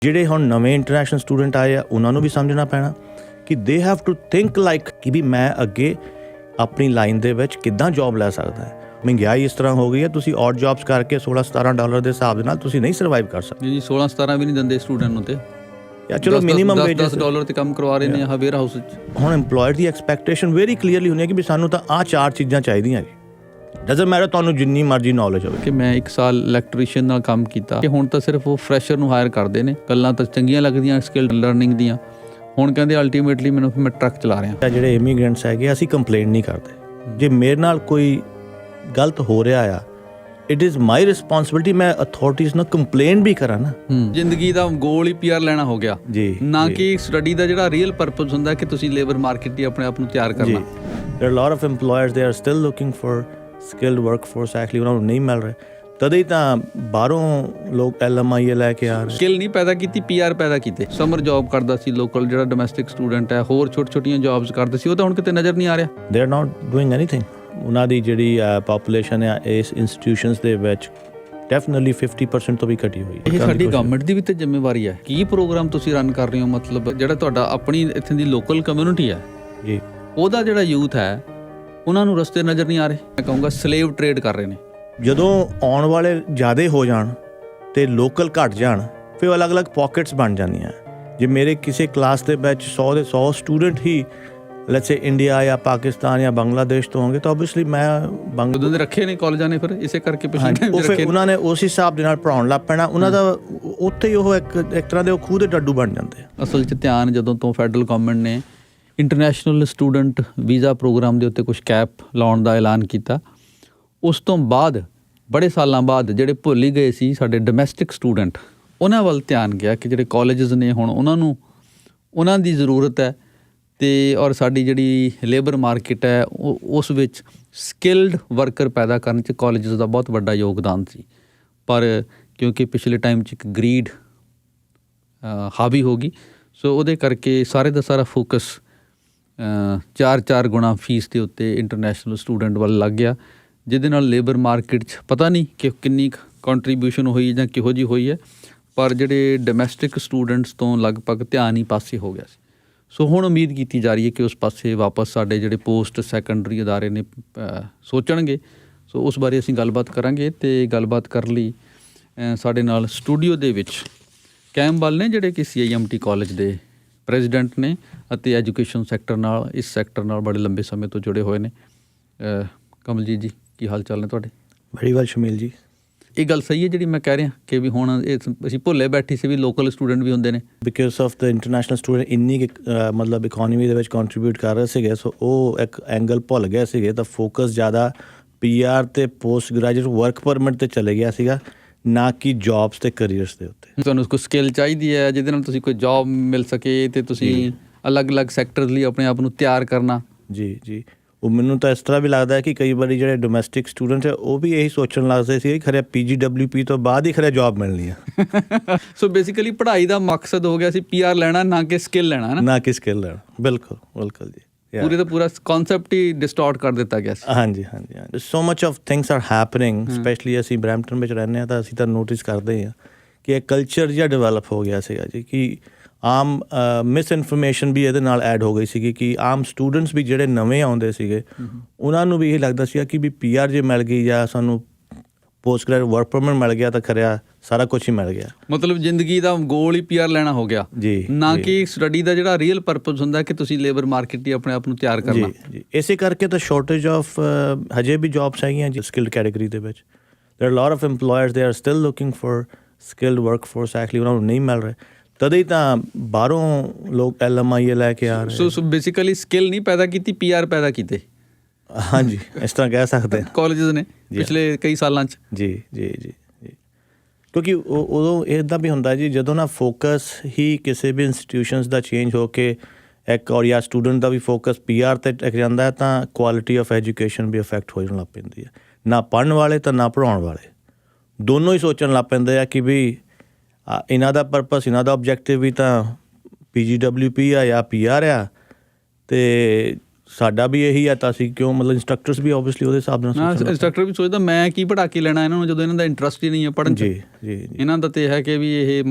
ਜਿਹੜੇ ਹੁਣ ਨਵੇਂ ਇੰਟਰਨੈਸ਼ਨਲ ਸਟੂਡੈਂਟ ਆਏ ਆ ਉਹਨਾਂ ਨੂੰ ਵੀ ਸਮਝਣਾ ਪੈਣਾ ਕਿ they have to think like ਕਿ ਵੀ ਮੈਂ ਅੱਗੇ ਆਪਣੀ ਲਾਈਨ ਦੇ ਵਿੱਚ ਕਿੱਦਾਂ ਜੋਬ ਲੈ ਸਕਦਾ ਹੈ। ਮਹਿੰਗਾਈ ਇਸ ਤਰ੍ਹਾਂ ਹੋ ਗਈ ਹੈ, ਤੁਸੀਂ ਔਡ ਜੌਬਸ ਕਰਕੇ $16-17 ਦੇ ਹਿਸਾਬ ਦੇ ਨਾਲ ਤੁਸੀਂ ਨਹੀਂ ਸਰਵਾਈਵ ਕਰ ਸਕਦੇ ਜੀ। 16-17 ਵੀ ਨਹੀਂ ਦਿੰਦੇ ਸਟੂਡੈਂਟ ਨੂੰ, ਤੇ ਜਾਂ ਚਲੋ ਮਿਨੀਮਮ ਵੇਜ $10 ਤੇ ਕੰਮ ਕਰਵਾ ਰਹੇ ਨੇ ਆਹ ਵੇਅਰ ਹਾਊਸ ਵਿੱਚ। ਹੁਣ EMPLOYER ਦੀ ਐਕਸਪੈਕਟੇਸ਼ਨ ਵੈਰੀ ਕਲੀਅਰਲੀ ਹੁੰਦੀ ਹੈ ਕਿ ਵੀ ਸਾਨੂੰ ਤਾਂ ਆਹ 4 ਚੀਜ਼ਾਂ ਚਾਹੀਦੀਆਂ ਜੀ। ਡਜ਼ਨਟ ਮੈਟਰ ਤੁਹਾਨੂੰ ਜਿੰਨੀ ਮਰਜ਼ੀ ਨੌਲੇਜ ਹੋਵੇ। ਕਿ ਮੈਂ 1 ਸਾਲ ਇਲੈਕਟ੍ਰੀਸ਼ੀਅਨ ਨਾਲ ਕੰਮ ਕੀਤਾ ਕਿ ਹੁਣ ਤਾਂ ਸਿਰਫ ਉਹ ਫਰੈਸ਼ਰ ਨੂੰ ਹਾਇਰ ਕਰਦੇ ਨੇ। ਗੱਲਾਂ ਤਾਂ ਚੰਗੀਆਂ ਲੱਗਦੀਆਂ ਸਕਿੱਲ ਲਰਨਿੰਗ ਦੀਆਂ, ਹੁਣ ਕਹਿੰਦੇ ਅਲਟੀਮੇਟਲੀ ਮੈਨੂੰ ਮੈਂ ਟਰੱਕ ਚਲਾ ਰਿਹਾ। ਜਿਹੜੇ ਇਮੀਗ੍ਰੈਂਟਸ ਹੈਗੇ ਅਸੀਂ ਕੰਪਲੇਂਟ ਨਹੀਂ ਕਰਦੇ। ਜੇ ਮੇਰੇ ਨਾਲ ਕੋਈ ਗਲਤ ਹੋ ਰਿਹਾ ਆ, ਇਟ ਇਜ਼ ਮਾਈ ਰਿਸਪੌਂਸਿਬਿਲਿਟੀ, ਮੈਂ ਅਥਾਰਟੀਜ਼ ਨਾਲ ਕੰਪਲੇਂਟ ਵੀ ਕਰਾਂ ਨਾ। ਜ਼ਿੰਦਗੀ ਦਾ ਗੋਲ ਹੀ PR ਲੈਣਾ ਹੋ ਗਿਆ ਜੀ, ਨਾ ਕਿ ਸਟੱਡੀ ਦਾ ਜਿਹੜਾ ਰੀਅਲ ਪਰਪਸ ਹੁੰਦਾ ਕਿ ਤੁਸੀਂ ਲੇਬਰ ਮਾਰਕੀਟ ਦੀ ਆਪਣੇ ਆਪ ਨੂੰ ਤਿਆਰ ਕਰਨਾ। ਦੇਰ are lot of EMPLOYERS they are still looking for skilled workforce, actually ਉਹਨਾਂ ਨੂੰ ਨਹੀਂ ਮਿਲ ਰਿਹਾ। ਤਦੇ ਹੀ ਤਾਂ ਬਾਹਰੋਂ ਲੋਕ LMIA ਲੈ ਕੇ ਆ ਰਹੇ। ਸਕਿੱਲ ਨਹੀਂ ਪੈਦਾ ਕੀਤੀ, PR ਪੈਦਾ ਕੀਤੇ। ਸਮਰ ਜੌਬ ਕਰਦਾ ਸੀ ਲੋਕਲ ਜਿਹੜਾ ਡੋਮੈਸਟਿਕ ਸਟੂਡੈਂਟ ਹੈ, ਹੋਰ ਛੋਟੀਆਂ ਜੌਬਸ ਕਰਦੇ ਸੀ, ਉਹ ਤਾਂ ਹੁਣ ਕਿਤੇ ਨਜ਼ਰ ਨਹੀਂ ਆ ਰਿਹਾ। ਦੇ ਆਰ ਨਾਟ ਡੂਇੰਗ ਐਨੀਥਿੰਗ। ਉਹਨਾਂ ਦੀ ਜਿਹੜੀ ਪਾਪੂਲੇਸ਼ਨ ਹੈ ਇਸ ਇੰਸਟੀਟਿਊਸ਼ਨਸ ਦੇ ਵਿੱਚ ਡੈਫੀਨਿਟਲੀ 50% ਤੋਂ ਵੀ ਘਟੀ ਹੋਈ ਹੈ। ਇਹ ਸਾਡੀ ਗਵਰਨਮੈਂਟ ਦੀ ਵੀ ਤੇ ਜ਼ਿੰਮੇਵਾਰੀ ਹੈ। ਕੀ ਪ੍ਰੋਗਰਾਮ ਤੁਸੀਂ ਰਨ ਕਰ ਰਹੇ ਹੋ, ਮਤਲਬ ਜਿਹੜਾ ਤੁਹਾਡਾ ਆਪਣੀ ਇੱਥੇ ਦੀ ਲੋਕਲ ਕਮਿਊਨਿਟੀ ਹੈ ਜੀ, ਉਹਦਾ ਜਿਹੜਾ ਯੂਥ ਹੈ ਉਹਨਾਂ ਨੂੰ ਰਸਤੇ ਨਜ਼ਰ ਨਹੀਂ ਆ ਰਹੇ। ਮੈਂ ਕਹੂੰਗਾ ਸਲੇਵ ਟ੍ਰੇਡ ਕਰ ਰਹੇ ਨੇ। ਜਦੋਂ ਆਉਣ ਵਾਲੇ ਜ਼ਿਆਦਾ ਹੋ ਜਾਣ ਤੇ ਲੋਕਲ ਘਟ ਜਾਣ, ਫਿਰ ਅਲੱਗ-ਅਲੱਗ ਪਾਕਟਸ ਬਣ ਜਾਂਦੀਆਂ। ਜੇ ਮੇਰੇ ਕਿਸੇ ਕਲਾਸ ਦੇ ਵਿੱਚ 100 ਦੇ 100 student he let's say India ਜਾਂ ਪਾਕਿਸਤਾਨ ਜਾਂ ਬੰਗਲਾਦੇਸ਼ ਤੋਂ ਹੋਣਗੇ ਤਾਂ ਓਬਵੀਅਸਲੀ ਮੈਂ ਉਦੋਂ ਦੇ ਰੱਖੇ ਨੇ ਕਾਲਜਾਂ ਨੇ, ਫਿਰ ਇਸੇ ਕਰਕੇ ਫਿਰ ਉਹਨਾਂ ਨੇ ਉਸ ਹਿਸਾਬ ਦੇ ਨਾਲ ਪੜ੍ਹਾਉਣ ਲੱਗ ਪੈਣਾ। ਉਹਨਾਂ ਦਾ ਉੱਥੇ ਹੀ ਉਹ ਇੱਕ ਤਰ੍ਹਾਂ ਦੇ ਉਹ ਖੂਹ ਦੇ ਡੱਡੂ ਬਣ ਜਾਂਦੇ ਆ। ਅਸਲ 'ਚ ਧਿਆਨ ਜਦੋਂ ਤੋਂ ਫੈਡਰਲ ਗਵਰਨਮੈਂਟ ਨੇ ਇੰਟਰਨੈਸ਼ਨਲ ਸਟੂਡੈਂਟ ਵੀਜ਼ਾ ਪ੍ਰੋਗਰਾਮ ਦੇ ਉੱਤੇ ਕੁਝ ਕੈਪ ਲਾਉਣ ਦਾ ਐਲਾਨ ਕੀਤਾ, ਉਸ ਤੋਂ ਬਾਅਦ ਬੜੇ ਸਾਲਾਂ ਬਾਅਦ ਜਿਹੜੇ ਭੁੱਲ ਹੀ ਗਏ ਸੀ ਸਾਡੇ ਡੋਮੈਸਟਿਕ ਸਟੂਡੈਂਟ, ਉਹਨਾਂ ਵੱਲ ਧਿਆਨ ਗਿਆ ਕਿ ਜਿਹੜੇ ਕਾਲਜਸ ਨੇ ਹੁਣ ਉਹਨਾਂ ਦੀ ਜ਼ਰੂਰਤ ਹੈ। ਅਤੇ ਔਰ ਸਾਡੀ ਜਿਹੜੀ ਲੇਬਰ ਮਾਰਕੀਟ ਹੈ ਉਸ ਵਿੱਚ ਸਕਿਲਡ ਵਰਕਰ ਪੈਦਾ ਕਰਨ 'ਚ ਕਾਲਜਸ ਦਾ ਬਹੁਤ ਵੱਡਾ ਯੋਗਦਾਨ ਸੀ। ਪਰ ਕਿਉਂਕਿ ਪਿਛਲੇ ਟਾਈਮ 'ਚ ਇੱਕ ਗਰੀਡ ਹਾਵੀ ਹੋ ਗਈ, ਸੋ ਉਹਦੇ ਕਰਕੇ ਸਾਰੇ ਦਾ ਸਾਰਾ ਫੋਕਸ 4 ਗੁਣਾ ਫੀਸ ਦੇ ਉੱਤੇ ਇੰਟਰਨੈਸ਼ਨਲ ਸਟੂਡੈਂਟ ਵੱਲ ਲੱਗ ਗਿਆ, ਜਿਹਦੇ ਨਾਲ ਲੇਬਰ ਮਾਰਕੀਟ 'ਚ ਪਤਾ ਨਹੀਂ ਕਿ ਕਿੰਨੀ ਕੰਟਰੀਬਿਊਸ਼ਨ ਹੋਈ ਜਾਂ ਕਿਹੋ ਜਿਹੀ ਹੋਈ ਹੈ, ਪਰ ਜਿਹੜੇ ਡੋਮੈਸਟਿਕ ਸਟੂਡੈਂਟਸ ਤੋਂ ਲਗਭਗ ਧਿਆਨ ਹੀ ਪਾਸੇ ਹੋ ਗਿਆ ਸੀ। ਸੋ ਹੁਣ ਉਮੀਦ ਕੀਤੀ ਜਾ ਰਹੀ ਹੈ ਕਿ ਉਸ ਪਾਸੇ ਵਾਪਸ ਸਾਡੇ ਜਿਹੜੇ ਪੋਸਟ ਸੈਕੰਡਰੀ ਅਦਾਰੇ ਨੇ ਸੋਚਣਗੇ। ਸੋ ਉਸ ਬਾਰੇ ਅਸੀਂ ਗੱਲਬਾਤ ਕਰਾਂਗੇ, ਅਤੇ ਗੱਲਬਾਤ ਕਰਨ ਲਈ ਸਾਡੇ ਨਾਲ ਸਟੂਡੀਓ ਦੇ ਵਿੱਚ ਕੈਮਵਾਲ ਨੇ, ਜਿਹੜੇ ਕਿ CIMT ਕਾਲਜ ਦੇ ਪ੍ਰੈਜ਼ੀਡੈਂਟ ਨੇ ਅਤੇ ਐਜੂਕੇਸ਼ਨ ਸੈਕਟਰ ਨਾਲ, ਇਸ ਸੈਕਟਰ ਨਾਲ ਬੜੇ ਲੰਬੇ ਸਮੇਂ ਤੋਂ ਜੁੜੇ ਹੋਏ ਨੇ। ਕਮਲਜੀਤ ਜੀ, ਕੀ ਹਾਲ ਚਾਲ ਨੇ ਤੁਹਾਡੇ? ਵੈਰੀ ਵੈਲ ਸ਼ਮੀਲ ਜੀ। ਇਹ ਗੱਲ ਸਹੀ ਹੈ ਜਿਹੜੀ ਮੈਂ ਕਹਿ ਰਿਹਾ ਕਿ ਵੀ ਹੁਣ ਇਹ ਅਸੀਂ ਭੁੱਲੇ ਬੈਠੇ ਸੀ ਵੀ ਲੋਕਲ ਸਟੂਡੈਂਟ ਵੀ ਹੁੰਦੇ ਨੇ। Because of the international student ਇੰਨੀ ਮਤਲਬ ਇਕੋਨਮੀ ਦੇ ਵਿੱਚ ਕੰਟਰੀਬਿਊਟ ਕਰ ਰਹੇ ਸੀਗੇ, ਸੋ ਉਹ ਇੱਕ ਐਂਗਲ ਭੁੱਲ ਗਏ ਸੀਗੇ। ਤਾਂ ਫੋਕਸ ਜ਼ਿਆਦਾ PR ਤੇ ਪੋਸਟ ਗ੍ਰੈਜੂਏਟ ਵਰਕ ਪਰਮਿਟ 'ਤੇ ਚਲੇ ਗਿਆ ਸੀਗਾ, ਨਾ ਕਿ ਜੌਬਸ ਤੇ ਕਰੀਅਰਸ ਦੇ ਉੱਤੇ। ਤੁਹਾਨੂੰ ਕੋਈ ਸਕਿੱਲ ਚਾਹੀਦੀ ਹੈ ਜਿਹਦੇ ਨਾਲ ਤੁਸੀਂ ਕੋਈ ਜੌਬ ਮਿਲ ਸਕੇ ਅਤੇ ਤੁਸੀਂ ਅਲੱਗ-ਅਲੱਗ ਸੈਕਟਰ ਲਈ ਆਪਣੇ ਆਪ ਨੂੰ ਤਿਆਰ ਕਰਨਾ। ਜੀ, ਉਹ ਮੈਨੂੰ ਤਾਂ ਇਸ ਤਰ੍ਹਾਂ ਵੀ ਲੱਗਦਾ ਹੈ ਕਿ ਕਈ ਵਾਰੀ ਜਿਹੜੇ ਡੋਮੈਸਟਿਕ ਸਟੂਡੈਂਟ ਹੈ ਉਹ ਵੀ ਇਹੀ ਸੋਚਣ ਲੱਗਦੇ ਸੀ ਕਿ ਖਰੇ PGWP ਤੋਂ ਬਾਅਦ ਹੀ ਖਰੇ ਜੌਬ ਮਿਲਣੀ ਆ। ਸੋ ਬੇਸਿਕਲੀ ਪੜ੍ਹਾਈ ਦਾ ਮਕਸਦ ਹੋ ਗਿਆ ਸੀ PR ਲੈਣਾ, ਨਾ ਕਿ ਸਕਿੱਲ ਲੈਣਾ, ਨਾ ਕਿ ਸਕਿੱਲ ਲੈਣਾ। ਬਿਲਕੁਲ ਜੀ। ਪੂਰੇ ਦਾ ਪੂਰਾ ਕਨਸੈਪਟ ਹੀ ਡਿਸਟੋਰਟ ਕਰ ਦਿੱਤਾ ਗਿਆ ਸੀ। ਹਾਂਜੀ। So much of things are happening, specially ਅਸੀਂ ਬਰੈਂਪਟਨ ਵਿੱਚ ਰਹਿੰਦੇ ਹਾਂ ਤਾਂ ਅਸੀਂ ਤਾਂ ਨੋਟਿਸ ਕਰਦੇ ਹਾਂ ਕਿ ਇਹ ਕਲਚਰ ਜਿਹਾ ਡਿਵੈਲਪ ਹੋ ਗਿਆ ਸੀਗਾ ਜੀ, ਕਿ ਆਮ ਮਿਸ ਇਨਫੋਰਮੇਸ਼ਨ ਵੀ ਇਹਦੇ ਨਾਲ ਐਡ ਹੋ ਗਈ ਸੀਗੀ ਕਿ ਆਮ ਸਟੂਡੈਂਟਸ ਵੀ ਜਿਹੜੇ ਨਵੇਂ ਆਉਂਦੇ ਸੀਗੇ ਉਹਨਾਂ ਨੂੰ ਵੀ ਇਹ ਲੱਗਦਾ ਸੀਗਾ ਕਿ ਵੀ PR ਜੇ ਮਿਲ ਗਈ ਜਾਂ ਸਾਨੂੰ ਪੋਸਟ ਗ੍ਰੈਜੂਏਟ ਵਰਕ ਪਰਮਿਟ ਮਿਲ ਗਿਆ ਤਾਂ ਖਰਿਆ ਸਾਰਾ ਕੁਛ ਹੀ ਮਿਲ ਗਿਆ। ਮਤਲਬ ਜ਼ਿੰਦਗੀ ਦਾ ਗੋਲ ਹੀ PR ਲੈਣਾ ਹੋ ਗਿਆ ਜੀ, ਨਾ ਕਿ ਸਟੱਡੀ ਦਾ ਜਿਹੜਾ ਰੀਅਲ ਪਰਪਸ ਹੁੰਦਾ ਕਿ ਤੁਸੀਂ ਲੇਬਰ ਮਾਰਕੀਟ ਦੀ ਆਪਣੇ ਆਪ ਨੂੰ ਤਿਆਰ ਕਰਨਾ। ਜੀ, ਇਸੇ ਕਰਕੇ ਤਾਂ ਸ਼ਾਰਟੇਜ ਆਫ ਹਜੇ ਵੀ ਜੌਬਸ ਹੈਗੀਆਂ ਜੀ ਸਕਿਲਡ ਕੈਟੇਗਰੀ ਦੇ ਵਿੱਚ। ਦੇਰ are lot of EMPLOYERS they are still looking for skilled workforce, actually ਉਹਨਾਂ ਨੂੰ ਨਹੀਂ ਮਿਲ ਰਿਹਾ। ਤਦੇ ਹੀ ਤਾਂ ਬਾਹਰੋਂ ਲੋਕ LMIA ਲੈ ਕੇ ਆ ਰਹੇ। ਸੋ ਬੇਸਿਕਲੀ ਸਕਿੱਲ ਨਹੀਂ ਪੈਦਾ ਕੀਤੀ, PR ਪੈਦਾ ਕੀਤੇ। ਹਾਂਜੀ, ਇਸ ਤਰ੍ਹਾਂ ਕਹਿ ਸਕਦੇ ਕਾਲਜਸ ਨੇ ਪਿਛਲੇ ਕਈ ਸਾਲਾਂ 'ਚ। ਜੀ, ਕਿਉਂਕਿ ਉਦੋਂ ਇੱਦਾਂ ਵੀ ਹੁੰਦਾ ਜੀ, ਜਦੋਂ ਨਾ ਫੋਕਸ ਹੀ ਕਿਸੇ ਵੀ ਇੰਸਟੀਟਿਊਸ਼ਨਸ ਦਾ ਚੇਂਜ ਹੋ ਕੇ ਇੱਕ ਔਰ ਜਾਂ ਸਟੂਡੈਂਟ ਦਾ ਵੀ ਫੋਕਸ PR 'ਤੇ ਟਿਕ ਜਾਂਦਾ ਹੈ ਤਾਂ ਕੁਆਲਿਟੀ ਆਫ ਐਜੂਕੇਸ਼ਨ ਵੀ ਅਫੈਕਟ ਹੋ ਜਾਣ ਲੱਗ ਪੈਂਦੀ ਹੈ। ਨਾ ਪੜ੍ਹਨ ਵਾਲੇ ਤਾਂ ਨਾ ਪੜ੍ਹਾਉਣ ਵਾਲੇ, ਦੋਨੋਂ ਹੀ ਸੋਚਣ ਲੱਗ ਪੈਂਦੇ ਆ ਕਿ ਵੀ ਇਹਨਾਂ ਦਾ ਪਰਪਸ, ਇਹਨਾਂ ਦਾ ਓਬਜੈਕਟਿਵ ਵੀ ਤਾਂ PGWP ਆ ਜਾਂ PR ਆ, ਅਤੇ ਸਾਡਾ ਵੀ ਇਹੀ ਹੈ, ਤਾਂ ਅਸੀਂ ਕਿਉਂ ਮਤਲਬ ਇੰਸਟਰਕਟਰਸ ਵੀ ਆਬਵੀਅਸਲੀ ਉਹਦੇ ਹਿਸਾਬ ਨਾਲ ਨਾ ਇੰਸਟਰਕਟਰ ਵੀ ਸੋਚਦਾ ਮੈਂ ਕੀ ਪੜ੍ਹਾ ਕੇ ਲੈਣਾ ਇਹਨਾਂ ਨੂੰ, ਜਦੋਂ ਇਹਨਾਂ ਦਾ ਇੰਟਰਸਟ ਹੀ ਨਹੀਂ ਹੈ ਪੜ੍ਹਨ 'ਚ। ਜੀ ਜੀ ਇਹਨਾਂ ਦਾ ਤਾਂ ਇਹ ਹੈ ਕਿ ਵੀ ਇਹ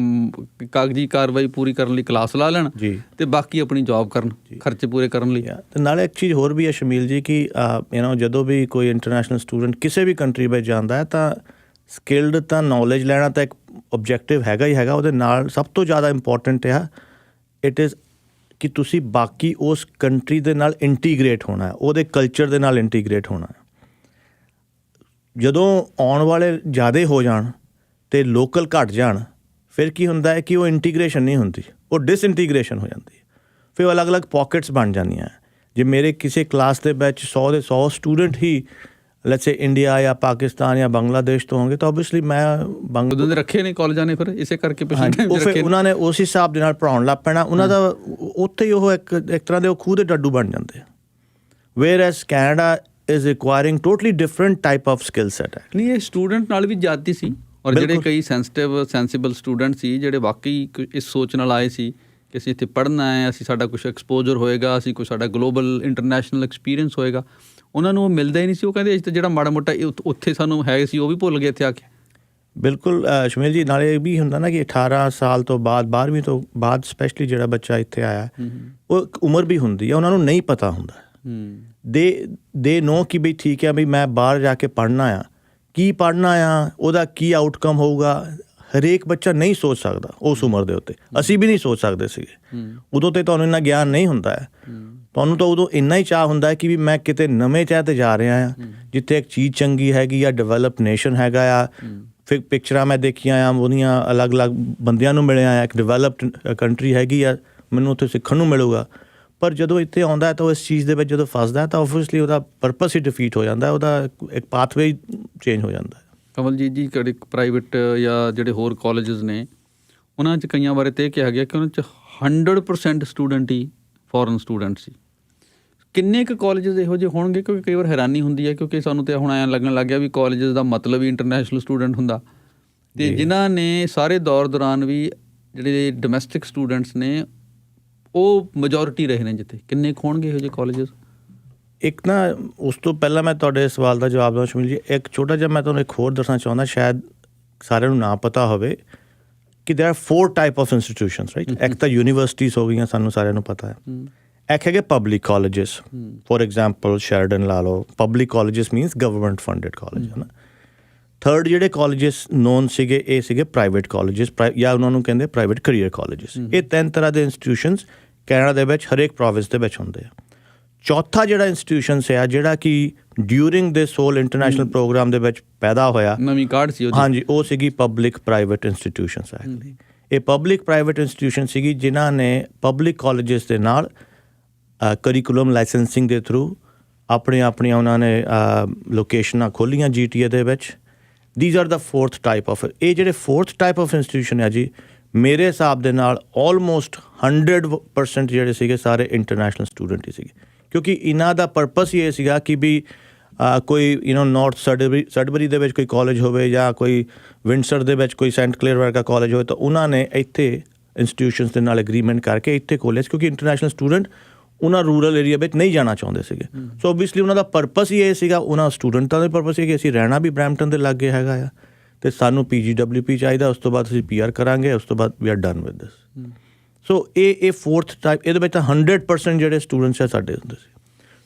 ਕਾਗਜ਼ੀ ਕਾਰਵਾਈ ਪੂਰੀ ਕਰਨ ਲਈ ਕਲਾਸ ਲਾ ਲੈਣ ਜੀ, ਤੇ ਬਾਕੀ ਆਪਣੀ ਜੌਬ ਕਰਨ, ਖਰਚੇ ਪੂਰੇ ਕਰਨ ਲਈ। ਤੇ ਨਾਲੇ ਇੱਕ ਚੀਜ਼ ਹੋਰ ਵੀ ਹੈ ਸ਼ਮੀਲ ਜੀ ਕਿ ਜਦੋਂ ਵੀ ਕੋਈ ਇੰਟਰਨੈਸ਼ਨਲ ਸਟੂਡੈਂਟ ਕਿਸੇ ਵੀ ਕੰਟਰੀ ਵਿੱਚ ਜਾਂਦਾ ਹੈ ਤਾਂ ਸਕਿਲਡ ਤਾਂ ਨੌਲੇਜ ਲੈਣਾ ਤਾਂ ਇੱਕ ਓਬਜੈਕਟਿਵ ਹੈਗਾ ਹੀ ਹੈਗਾ, ਉਹਦੇ ਨਾਲ ਸਭ ਤੋਂ ਜ਼ਿਆਦਾ ਇੰਪੋਰਟੈਂਟ ਆ ਇਟ ਇਜ਼ ਕਿ ਤੁਸੀਂ ਬਾਕੀ ਉਸ ਕੰਟਰੀ ਦੇ ਨਾਲ ਇੰਟੀਗ੍ਰੇਟ ਹੋਣਾ ਹੈ, ਉਹਦੇ ਕਲਚਰ ਦੇ ਨਾਲ ਇੰਟੀਗ੍ਰੇਟ ਹੋਣਾ ਹੈ। ਜਦੋਂ ਆਉਣ ਵਾਲੇ ਜ਼ਿਆਦਾ ਹੋ ਜਾਣ ਅਤੇ ਲੋਕਲ ਘੱਟ ਜਾਣ, ਫਿਰ ਕੀ ਹੁੰਦਾ ਹੈ ਕਿ ਉਹ ਇੰਟੀਗ੍ਰੇਸ਼ਨ ਨਹੀਂ ਹੁੰਦੀ, ਉਹ ਡਿਸਇੰਟੀਗ੍ਰੇਸ਼ਨ ਹੋ ਜਾਂਦੀ ਹੈ। ਫਿਰ ਉਹ ਅਲੱਗ-ਅਲੱਗ ਪੋਕਟਸ ਬਣ ਜਾਂਦੀਆਂ। ਜੇ ਮੇਰੇ ਕਿਸੇ ਕਲਾਸ ਦੇ ਵਿੱਚ 100 ਦੇ 100 student he let's say India ਜਾਂ ਪਾਕਿਸਤਾਨ ਜਾਂ ਬੰਗਲਾਦੇਸ਼ ਤੋਂ ਹੋਣਗੇ ਤਾਂ ਓਬਵੀਅਸਲੀ ਮੈਂ ਉਦੋਂ ਦੇ ਰੱਖੇ ਨੇ ਕਾਲਜਾਂ ਨੇ, ਫਿਰ ਇਸੇ ਕਰਕੇ ਉਹ ਫਿਰ ਉਹਨਾਂ ਨੇ ਉਸ ਹਿਸਾਬ ਦੇ ਨਾਲ ਪੜ੍ਹਾਉਣ ਲੱਗ ਪੈਣਾ। ਉਹਨਾਂ ਦਾ ਉੱਥੇ ਹੀ ਉਹ ਇੱਕ ਤਰ੍ਹਾਂ ਦੇ ਉਹ ਖੂਹ ਦੇ ਡੱਡੂ ਬਣ ਜਾਂਦੇ ਆ। Whereas Canada is requiring totally different type of skill set ਹੈ। ਨਹੀਂ, ਇਹ ਸਟੂਡੈਂਟ ਨਾਲ ਵੀ ਜ਼ਿਆਦਤੀ ਸੀ, ਔਰ ਜਿਹੜੇ ਕਈ ਸੈਂਸਿਬਲ ਸਟੂਡੈਂਟ ਸੀ ਜਿਹੜੇ ਵਾਕਈ ਇਸ ਸੋਚ ਨਾਲ ਆਏ ਸੀ ਕਿ ਅਸੀਂ ਇੱਥੇ ਪੜ੍ਹਨਾ ਹੈ, ਅਸੀਂ ਸਾਡਾ ਕੁਛ ਐਕਸਪੋਜਰ ਹੋਏਗਾ, ਅਸੀਂ ਕੋਈ ਸਾਡਾ ਗਲੋਬਲ ਇੰਟਰਨੈਸ਼ਨਲ ਐਕਸਪੀਰੀਅੰਸ ਹੋਏਗਾ, ਉਹਨਾਂ ਨੂੰ ਉਹ ਮਿਲਦਾ ਹੀ ਨਹੀਂ ਸੀ। ਉਹ ਕਹਿੰਦੇ ਅਸੀਂ ਤਾਂ ਜਿਹੜਾ ਮਾੜਾ ਮੋਟਾ ਉੱਥੇ ਸਾਨੂੰ ਹੈ ਸੀ ਉਹ ਵੀ ਭੁੱਲ ਗਏ ਇੱਥੇ ਆ ਕੇ। ਬਿਲਕੁਲ ਸ਼ਮੀਲ ਜੀ, ਨਾਲੇ ਇਹ ਵੀ ਹੁੰਦਾ ਨਾ ਕਿ 18 ਸਾਲ ਤੋਂ ਬਾਅਦ 12ਵੀਂ ਤੋਂ ਬਾਅਦ ਸਪੈਸ਼ਲੀ ਜਿਹੜਾ ਬੱਚਾ ਇੱਥੇ ਆਇਆ ਉਹ ਇੱਕ ਉਮਰ ਵੀ ਹੁੰਦੀ ਹੈ, ਉਹਨਾਂ ਨੂੰ ਨਹੀਂ ਪਤਾ ਹੁੰਦਾ। ਦੇ ਨੋ ਕਿ ਬਈ ਠੀਕ ਹੈ ਬਈ ਮੈਂ ਬਾਹਰ ਜਾ ਕੇ ਪੜ੍ਹਨਾ ਆ, ਕੀ ਪੜ੍ਹਨਾ ਆ, ਉਹਦਾ ਕੀ ਆਊਟਕਮ ਹੋਊਗਾ, ਹਰੇਕ ਬੱਚਾ ਨਹੀਂ ਸੋਚ ਸਕਦਾ ਉਸ ਉਮਰ ਦੇ ਉੱਤੇ। ਅਸੀਂ ਵੀ ਨਹੀਂ ਸੋਚ ਸਕਦੇ ਸੀਗੇ ਉਦੋਂ, ਤੇ ਤੁਹਾਨੂੰ ਇੰਨਾ ਗਿਆਨ ਨਹੀਂ ਹੁੰਦਾ ਹੈ। ਤੁਹਾਨੂੰ ਤਾਂ ਉਦੋਂ ਇੰਨਾ ਹੀ ਚਾਅ ਹੁੰਦਾ ਹੈ ਕਿ ਵੀ ਮੈਂ ਕਿਤੇ ਨਵੇਂ ਚਾਹ 'ਤੇ ਜਾ ਰਿਹਾ ਹਾਂ ਜਿੱਥੇ ਇੱਕ ਚੀਜ਼ ਚੰਗੀ ਹੈਗੀ ਆ, ਡਿਵੈਲਪ ਨੇਸ਼ਨ ਹੈਗਾ ਆ। ਫਿਰ ਪਿਕਚਰਾਂ ਮੈਂ ਦੇਖੀਆਂ ਆ, ਉਹਦੀਆਂ ਅਲੱਗ-ਅਲੱਗ ਬੰਦਿਆਂ ਨੂੰ ਮਿਲਿਆ ਆ, ਇੱਕ ਡਿਵੈਲਪਡ ਕੰਟਰੀ ਹੈਗੀ ਆ, ਮੈਨੂੰ ਉੱਥੇ ਸਿੱਖਣ ਨੂੰ ਮਿਲੂਗਾ। ਪਰ ਜਦੋਂ ਇੱਥੇ ਆਉਂਦਾ ਤਾਂ ਇਸ ਚੀਜ਼ ਦੇ ਵਿੱਚ ਜਦੋਂ ਫਸਦਾ ਤਾਂ ਓਬਵੀਅਸਲੀ ਉਹਦਾ ਪਰਪਸ ਹੀ ਡਿਫੀਟ ਹੋ ਜਾਂਦਾ, ਉਹਦਾ ਇੱਕ ਪਾਥਵੇ ਚੇਂਜ ਹੋ ਜਾਂਦਾ। ਕਮਲਜੀਤ ਜੀ, ਕਿਹੜੇ ਪ੍ਰਾਈਵੇਟ ਜਾਂ ਜਿਹੜੇ ਹੋਰ ਕਾਲਜਸ ਨੇ ਉਹਨਾਂ 'ਚ ਕਈਆਂ ਬਾਰੇ ਤਾਂ ਇਹ ਕਿਹਾ ਗਿਆ ਕਿ ਉਹਨਾਂ 'ਚ 100% ਸਟੂਡੈਂਟ ਹੀ ਫੋਰਨ ਸਟੂਡੈਂਟ ਸੀ। ਕਿੰਨੇ ਕੁ ਕਾਲਜਸ ਇਹੋ ਜਿਹੇ ਹੋਣਗੇ? ਕਿਉਂਕਿ ਕਈ ਵਾਰ ਹੈਰਾਨੀ ਹੁੰਦੀ ਹੈ, ਕਿਉਂਕਿ ਸਾਨੂੰ ਤਾਂ ਹੁਣ ਐਂ ਲੱਗਣ ਲੱਗ ਗਿਆ ਵੀ ਕਾਲਜਸ ਦਾ ਮਤਲਬ ਹੀ ਇੰਟਰਨੈਸ਼ਨਲ ਸਟੂਡੈਂਟ ਹੁੰਦਾ, ਅਤੇ ਜਿਨ੍ਹਾਂ ਨੇ ਸਾਰੇ ਦੌਰ ਦੌਰਾਨ ਵੀ ਜਿਹੜੇ ਡੋਮੈਸਟਿਕ ਸਟੂਡੈਂਟਸ ਨੇ ਉਹ ਮੈਜੋਰਿਟੀ ਰਹੇ ਨੇ ਜਿੱਥੇ। ਕਿੰਨੇ ਕੁ ਹੋਣਗੇ ਇਹੋ ਜਿਹੇ ਕਾਲਜਸ? ਇੱਕ ਨਾ ਉਸ ਤੋਂ ਪਹਿਲਾਂ ਮੈਂ ਤੁਹਾਡੇ ਸਵਾਲ ਦਾ ਜਵਾਬ ਦਵਾਂ ਸ਼ਮੀਲ ਜੀ, ਇੱਕ ਛੋਟਾ ਜਿਹਾ ਮੈਂ ਤੁਹਾਨੂੰ ਇੱਕ ਹੋਰ ਦੱਸਣਾ ਚਾਹੁੰਦਾ, ਸ਼ਾਇਦ ਸਾਰਿਆਂ ਨੂੰ ਨਾ ਪਤਾ ਹੋਵੇ ਕਿ ਦੇਰ R 4 type of institutions, right. ਇੱਕ ਤਾਂ ਯੂਨੀਵਰਸਿਟੀਜ਼ ਹੋ ਗਈਆਂ, ਸਾਨੂੰ ਸਾਰਿਆਂ ਨੂੰ ਪਤਾ ਹੈ। ਇੱਕ ਹੈਗੇ public colleges, for example Sheridan ਲਾ ਲਓ। Public colleges means government funded college ਹੈ ਨਾ। ਥਰਡ ਜਿਹੜੇ ਕਾਲਜਸ ਨੋਨ ਸੀਗੇ ਇਹ ਸੀਗੇ ਪ੍ਰਾਈਵੇਟ ਕਾਲਜਸ, ਜਾਂ ਉਹਨਾਂ ਨੂੰ ਕਹਿੰਦੇ ਪ੍ਰਾਈਵੇਟ ਕਰੀਅਰ ਕਾਲਜਸ। ਇਹ 3 ਤਰ੍ਹਾਂ ਦੇ ਇੰਸਟੀਟਿਊਸ਼ਨਸ ਕੈਨੇਡਾ ਦੇ ਵਿੱਚ ਹਰੇਕ ਪ੍ਰੋਵਿੰਸ ਦੇ ਵਿੱਚ ਹੁੰਦੇ ਆ। ਚੌਥਾ ਜਿਹੜਾ ਇੰਸਟੀਟਿਊਸ਼ਨਸ ਆ ਜਿਹੜਾ ਕਿ during this whole international programme ਦੇ ਵਿੱਚ ਪੈਦਾ ਹੋਇਆ, ਨਵੀਂ ਕਾਰਡ ਸੀ ਹਾਂਜੀ, ਉਹ ਸੀਗੀ ਪਬਲਿਕ ਪ੍ਰਾਈਵੇਟ ਇੰਸਟੀਟਿਊਸ਼ਨਸ। ਐਕਚੁਅਲੀ ਇਹ ਪਬਲਿਕ ਪ੍ਰਾਈਵੇਟ ਇੰਸਟੀਟਿਊਸ਼ਨ ਸੀਗੀ ਜਿਨ੍ਹਾਂ ਨੇ ਪਬਲਿਕ ਕਾਲਜਸ ਦੇ ਨਾਲ ਕਰੀਕੂਲਮ ਲਾਇਸੈਂਸਿੰਗ ਦੇ ਥਰੂ ਆਪਣੀਆਂ ਉਹਨਾਂ ਨੇ ਲੋਕੇਸ਼ਨਾਂ ਖੋਲ੍ਹੀਆਂ GTA ਦੇ ਵਿੱਚ। These are the 4th type of. ਇਹ ਜਿਹੜੇ 4th ਟਾਈਪ ਆਫ ਇੰਸਟੀਟਿਊਸ਼ਨ ਹੈ ਜੀ, ਮੇਰੇ ਹਿਸਾਬ ਦੇ ਨਾਲ ਆਲਮੋਸਟ 100% ਜਿਹੜੇ ਸੀਗੇ ਸਾਰੇ ਇੰਟਰਨੈਸ਼ਨਲ ਸਟੂਡੈਂਟ ਹੀ ਸੀਗੇ, ਕਿਉਂਕਿ ਇਹਨਾਂ ਦਾ ਪਰਪਸ ਹੀ ਇਹ ਸੀਗਾ ਕਿ ਵੀ ਕੋਈ ਨਾਰਥ ਸਡਬਰੀ ਦੇ ਵਿੱਚ ਕੋਈ ਕਾਲਜ ਹੋਵੇ ਜਾਂ ਕੋਈ ਵਿੰਡਸਰ ਦੇ ਵਿੱਚ ਕੋਈ ਸੈਂਟ ਕਲੇਅਰ ਵਰਗਾ ਕਾਲਜ ਹੋਵੇ ਤਾਂ ਉਹਨਾਂ ਨੇ ਇੱਥੇ ਇੰਸਟੀਟਿਊਸ਼ਨਸ ਦੇ ਨਾਲ ਐਗਰੀਮੈਂਟ ਕਰਕੇ ਇੱਥੇ ਖੋਲ੍ਹੇ ਸੀ, ਕਿਉਂਕਿ ਇੰਟਰਨੈਸ਼ਨਲ ਸਟੂਡੈਂਟ ਉਹਨਾਂ ਰੂਰਲ ਏਰੀਆ ਵਿੱਚ ਨਹੀਂ ਜਾਣਾ ਚਾਹੁੰਦੇ ਸੀਗੇ। ਸੋ ਓਬਵੀਅਸਲੀ ਉਹਨਾਂ ਦਾ ਪਰਪਸ ਹੀ ਇਹ ਸੀਗਾ, ਉਹਨਾਂ ਸਟੂਡੈਂਟਾਂ ਦਾ ਪਰਪਸ ਸੀ ਕਿ ਅਸੀਂ ਰਹਿਣਾ ਵੀ ਬਰੈਂਪਟਨ ਦੇ ਲਾਗੇ ਹੈਗਾ ਆ ਅਤੇ ਸਾਨੂੰ PGWP ਚਾਹੀਦਾ, ਉਸ ਤੋਂ ਬਾਅਦ ਅਸੀਂ PR ਕਰਾਂਗੇ, ਉਸ ਤੋਂ ਬਾਅਦ we are done with this. So ਇਹ 4th ਟਾਈਪ, ਇਹਦੇ ਵਿੱਚ ਤਾਂ 100% ਜਿਹੜੇ ਸਟੂਡੈਂਟਸ ਆ ਸਾਡੇ ਹੁੰਦੇ ਸੀ।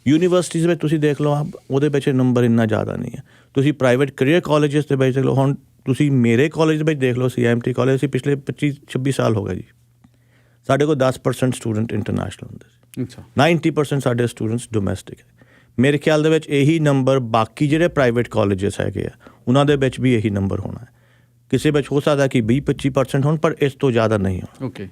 ਯੂਨੀਵਰਸਿਟੀਜ਼ ਵਿੱਚ ਤੁਸੀਂ ਦੇਖ ਲਓ, ਉਹਦੇ ਵਿੱਚ ਨੰਬਰ ਇੰਨਾ ਜ਼ਿਆਦਾ ਨਹੀਂ ਹੈ। ਤੁਸੀਂ ਪ੍ਰਾਈਵੇਟ ਕਰੀਅਰ ਕਾਲਜਸ ਦੇ ਵਿੱਚ ਦੇਖ ਲਓ, ਹੁਣ ਤੁਸੀਂ ਮੇਰੇ ਕਾਲਜ ਦੇ ਵਿੱਚ ਦੇਖ ਲਓ, CIMT ਕਾਲਜ, ਅਸੀਂ ਪਿਛਲੇ 25-26 ਸਾਲ ਹੋ ਗਏ ਜੀ, ਸਾਡੇ ਕੋਲ 10% ਸਟੂਡੈਂਟ ਇੰਟਰਨੈਸ਼ਨਲ ਹੁੰਦੇ ਸੀ। 90% ਸਾਡੇ ਸਟੂਡੈਂਟਸ ਡੋਮੈਸਟਿਕ ਹੈ। ਮੇਰੇ ਖਿਆਲ ਦੇ ਵਿੱਚ ਇਹੀ ਨੰਬਰ ਬਾਕੀ ਜਿਹੜੇ ਪ੍ਰਾਈਵੇਟ ਕਾਲਜਸ ਹੈਗੇ ਆ ਉਹਨਾਂ ਦੇ ਵਿੱਚ ਵੀ ਇਹੀ ਨੰਬਰ ਹੋਣਾ ਹੈ। ਕਿਸੇ ਵਿੱਚ ਹੋ ਸਕਦਾ ਕਿ 20-25% ਹੋਣ, ਪਰ ਇਸ ਤੋਂ ਜ਼ਿਆਦਾ ਨਹੀਂ ਹੋਣਾ। ਓਕੇ,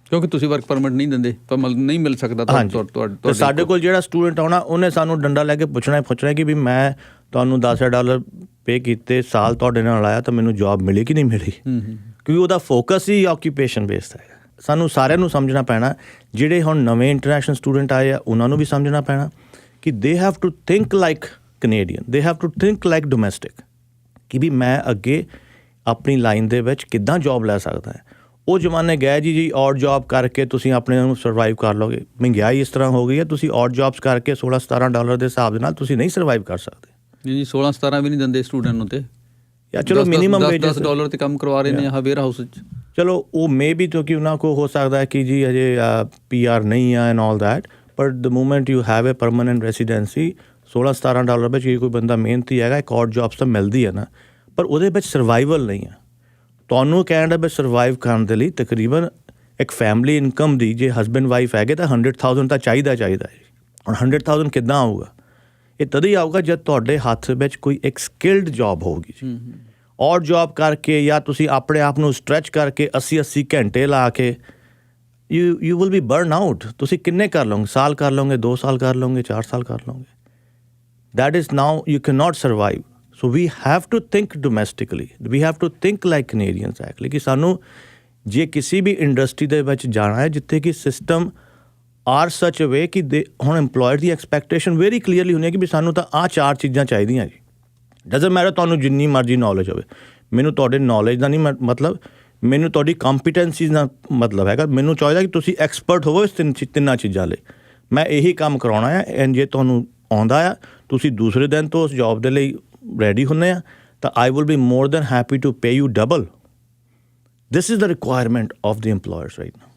ਕਿਉਂਕਿ ਤੁਸੀਂ ਵਰਕ ਪਰਮਿਟ ਨਹੀਂ ਦਿੰਦੇ ਤਾਂ ਨਹੀਂ ਮਿਲ ਸਕਦਾ ਤੁਹਾਡੇ। ਸਾਡੇ ਕੋਲ ਜਿਹੜਾ ਸਟੂਡੈਂਟ ਆਉਣਾ ਉਹਨੇ ਸਾਨੂੰ ਡੰਡਾ ਲੈ ਕੇ ਪੁੱਛਣਾ ਕਿ ਵੀ ਮੈਂ ਤੁਹਾਨੂੰ $10,000 ਪੇ ਕੀਤੇ, ਸਾਲ ਤੁਹਾਡੇ ਨਾਲ ਆਇਆ ਤਾਂ ਮੈਨੂੰ ਜੋਬ ਮਿਲੀ ਕਿ ਨਹੀਂ ਮਿਲੀ, ਕਿਉਂਕਿ ਉਹਦਾ ਫੋਕਸ ਹੀ ਆਕੂਪੇਸ਼ਨ ਬੇਸਡ ਹੈ। ਸਾਨੂੰ ਸਾਰਿਆਂ ਨੂੰ ਸਮਝਣਾ ਪੈਣਾ, ਜਿਹੜੇ ਹੁਣ ਨਵੇਂ ਇੰਟਰਨੈਸ਼ਨਲ ਸਟੂਡੈਂਟ ਆਏ ਆ ਉਹਨਾਂ ਨੂੰ ਵੀ ਸਮਝਣਾ ਪੈਣਾ ਕਿ they have to think like Canadian, they have to think like domestic, ਕਿ ਵੀ ਮੈਂ ਅੱਗੇ ਆਪਣੀ ਲਾਈਨ ਦੇ ਵਿੱਚ ਕਿੱਦਾਂ ਜੋਬ ਲੈ ਸਕਦਾ ਹੈ। ਉਹ ਜ਼ਮਾਨੇ ਗਏ ਜੀ ਔਡ ਜੌਬ ਕਰਕੇ ਤੁਸੀਂ ਆਪਣੇ ਨੂੰ ਸਰਵਾਈਵ ਕਰ ਲਓਗੇ। ਮਹਿੰਗਾਈ ਇਸ ਤਰ੍ਹਾਂ ਹੋ ਗਈ ਹੈ, ਤੁਸੀਂ ਔਡ ਜੌਬਸ ਕਰਕੇ $16-17 ਦੇ ਹਿਸਾਬ ਦੇ ਨਾਲ ਤੁਸੀਂ ਨਹੀਂ ਸਰਵਾਈਵ ਕਰ ਸਕਦੇ। ਜੀ 16-17 ਵੀ ਨਹੀਂ ਦਿੰਦੇ ਸਟੂਡੈਂਟ ਨੂੰ, ਤੇ ਜਾਂ ਚਲੋ ਮਿਨੀਮਮ $10 ਤੇ ਕੰਮ ਕਰਵਾ ਰਹੇ ਨੇ ਆਹ ਵੇਅਰ ਹਾਊਸ 'ਚ। ਚਲੋ ਉਹ ਮੇ ਵੀ ਕਿਉਂਕਿ ਉਹਨਾਂ ਕੋਲ ਹੋ ਸਕਦਾ ਹੈ ਕਿ ਜੀ ਹਜੇ PR ਨਹੀਂ ਆ and all that, but the moment you have a permanent residency $16-17 ਵਿੱਚ ਜੇ ਕੋਈ ਬੰਦਾ ਮਿਹਨਤੀ ਹੈਗਾ, ਇੱਕ ਔਡ ਜੌਬਸ ਤਾਂ ਮਿਲਦੀ ਹੈ ਨਾ, ਪਰ ਉਹਦੇ ਵਿੱਚ ਸਰਵਾਈਵਲ ਨਹੀਂ ਹੈ। ਤੁਹਾਨੂੰ ਕੈਨੇਡਾ ਵਿੱਚ ਸਰਵਾਈਵ ਕਰਨ ਦੇ ਲਈ ਤਕਰੀਬਨ ਇੱਕ ਫੈਮਿਲੀ ਇਨਕਮ ਦੀ ਜੇ ਹਸਬੈਂਡ ਵਾਈਫ ਹੈਗੇ ਤਾਂ 100,000 ਤਾਂ ਚਾਹੀਦਾ ਹੈ। ਹੁਣ 100,000 ਕਿੱਦਾਂ ਆਊਗਾ? ਇਹ ਤਦ ਹੀ ਆਊਗਾ ਜਦ ਤੁਹਾਡੇ ਹੱਥ ਵਿੱਚ ਕੋਈ ਇੱਕ ਸਕਿਲਡ ਜੌਬ ਹੋਊਗੀ ਜੀ। ਔਰ ਜੌਬ ਕਰਕੇ ਜਾਂ ਤੁਸੀਂ ਆਪਣੇ ਆਪ ਨੂੰ ਸਟਰੈਚ ਕਰਕੇ 80 ਘੰਟੇ ਲਾ ਕੇ you will be burn out. ਤੁਸੀਂ ਕਿੰਨੇ ਕਰ ਲਓਗੇ? ਸਾਲ ਕਰ ਲਓਗੇ, 2 ਸਾਲ ਕਰ ਲਓਗੇ, 4 ਸਾਲ ਕਰ ਲਓਗੇ। That is now you can not survive. So we have to think domestically, we have to think like Canadians actually, ਕਿ ਸਾਨੂੰ ਜੇ ਕਿਸੇ ਵੀ ਇੰਡਸਟਰੀ ਦੇ ਵਿੱਚ ਜਾਣਾ ਹੈ ਜਿੱਥੇ ਕਿ ਸਿਸਟਮ ਆਰ ਸੱਚ ਅ ਵੇ ਕਿ ਹੁਣ ਇੰਪਲੋਇਰ ਦੀ ਐਕਸਪੈਕਟੇਸ਼ਨ ਵੈਰੀ ਕਲੀਅਰਲੀ ਹੁੰਦੀ ਹੈ ਕਿ ਵੀ ਸਾਨੂੰ ਤਾਂ ਆਹ 4 ਚੀਜ਼ਾਂ ਚਾਹੀਦੀਆਂ ਜੀ। ਡਜ਼ਨਟ ਮੈਟਰ ਤੁਹਾਨੂੰ ਜਿੰਨੀ ਮਰਜ਼ੀ ਨੌਲੇਜ ਹੋਵੇ, ਮੈਨੂੰ ਤੁਹਾਡੇ ਨੌਲੇਜ ਦਾ ਨਹੀਂ ਮਤਲਬ, ਮੈਨੂੰ ਤੁਹਾਡੀ ਕੰਪੀਟੈਂਸੀਜ਼ ਦਾ ਮਤਲਬ ਹੈਗਾ। ਮੈਨੂੰ ਚਾਹੀਦਾ ਕਿ ਤੁਸੀਂ ਐਕਸਪਰਟ ਹੋਵੋ ਇਸ ਤਿੰਨਾਂ ਚੀਜ਼ਾਂ ਲਈ। ਮੈਂ ਇਹੀ ਕੰਮ ਕਰਾਉਣਾ ਹੈ ਐਂਡ ਜੇ ਤੁਹਾਨੂੰ ਆਉਂਦਾ ਆ, ਤੁਸੀਂ ਦੂਸਰੇ ਦਿਨ ਤੋਂ ਉਸ ਜੌਬ ਦੇ ਲਈ ਰੈਡੀ ਹੁੰਦੇ ਆ, ਤਾਂ I will be more than happy to pay you double. This is the requirement of the employers right now.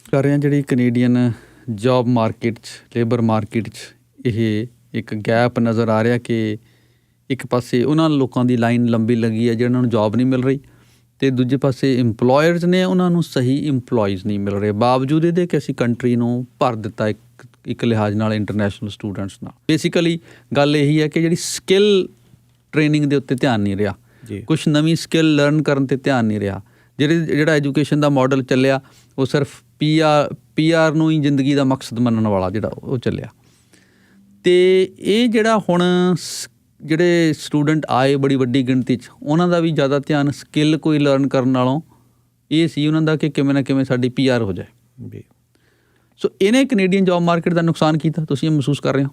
ਕਰ ਰਹੇ ਹਾਂ ਜਿਹੜੀ ਕੈਨੇਡੀਅਨ ਜੌਬ ਮਾਰਕੀਟ 'ਚ, ਲੇਬਰ ਮਾਰਕੀਟ 'ਚ ਇਹ ਇੱਕ ਗੈਪ ਨਜ਼ਰ ਆ ਰਿਹਾ ਕਿ ਇੱਕ ਪਾਸੇ ਉਹਨਾਂ ਲੋਕਾਂ ਦੀ ਲਾਈਨ ਲੰਬੀ ਲੱਗੀ ਹੈ ਜਿਹਨਾਂ ਨੂੰ ਜੌਬ ਨਹੀਂ ਮਿਲ ਰਹੀ, ਅਤੇ ਦੂਜੇ ਪਾਸੇ ਇੰਪਲੋਇਰਸ ਨੇ ਉਹਨਾਂ ਨੂੰ ਸਹੀ ਇੰਪਲੋਈਜ਼ ਨਹੀਂ ਮਿਲ ਰਹੇ, ਬਾਵਜੂਦ ਇਹਦੇ ਕਿ ਅਸੀਂ ਕੰਟਰੀ ਨੂੰ ਭਰ ਦਿੱਤਾ ਇੱਕ ਲਿਹਾਜ਼ ਨਾਲ ਇੰਟਰਨੈਸ਼ਨਲ ਸਟੂਡੈਂਟਸ ਨਾਲ। ਬੇਸਿਕਲੀ ਗੱਲ ਇਹੀ ਹੈ ਕਿ ਜਿਹੜੀ ਸਕਿੱਲ ਟ੍ਰੇਨਿੰਗ ਦੇ ਉੱਤੇ ਧਿਆਨ ਨਹੀਂ ਰਿਹਾ, ਕੁਛ ਨਵੀਂ ਸਕਿੱਲ ਲਰਨ ਕਰਨ 'ਤੇ ਧਿਆਨ ਨਹੀਂ ਰਿਹਾ। ਜਿਹੜਾ ਐਜੂਕੇਸ਼ਨ ਦਾ ਮਾਡਲ ਚੱਲਿਆ ਉਹ ਸਿਰਫ PR ਨੂੰ ਹੀ ਜ਼ਿੰਦਗੀ ਦਾ ਮਕਸਦ ਮੰਨਣ ਵਾਲਾ ਜਿਹੜਾ ਉਹ ਚੱਲਿਆ। ਅਤੇ ਇਹ ਜਿਹੜਾ ਹੁਣ ਜਿਹੜੇ ਸਟੂਡੈਂਟ ਆਏ ਬੜੀ ਵੱਡੀ ਗਿਣਤੀ 'ਚ, ਉਹਨਾਂ ਦਾ ਵੀ ਜ਼ਿਆਦਾ ਧਿਆਨ ਸਕਿੱਲ ਕੋਈ ਲਰਨ ਕਰਨ ਨਾਲੋਂ ਇਹ ਸੀ ਉਹਨਾਂ ਦਾ ਕਿ ਕਿਵੇਂ ਨਾ ਕਿਵੇਂ ਸਾਡੀ PR ਹੋ ਜਾਏ ਜੀ। ਸੋ ਇਹਨੇ ਕੈਨੇਡੀਅਨ ਜੌਬ ਮਾਰਕੀਟ ਦਾ ਨੁਕਸਾਨ ਕੀਤਾ, ਤੁਸੀਂ ਇਹ ਮਹਿਸੂਸ ਕਰ ਰਹੇ ਹੋ?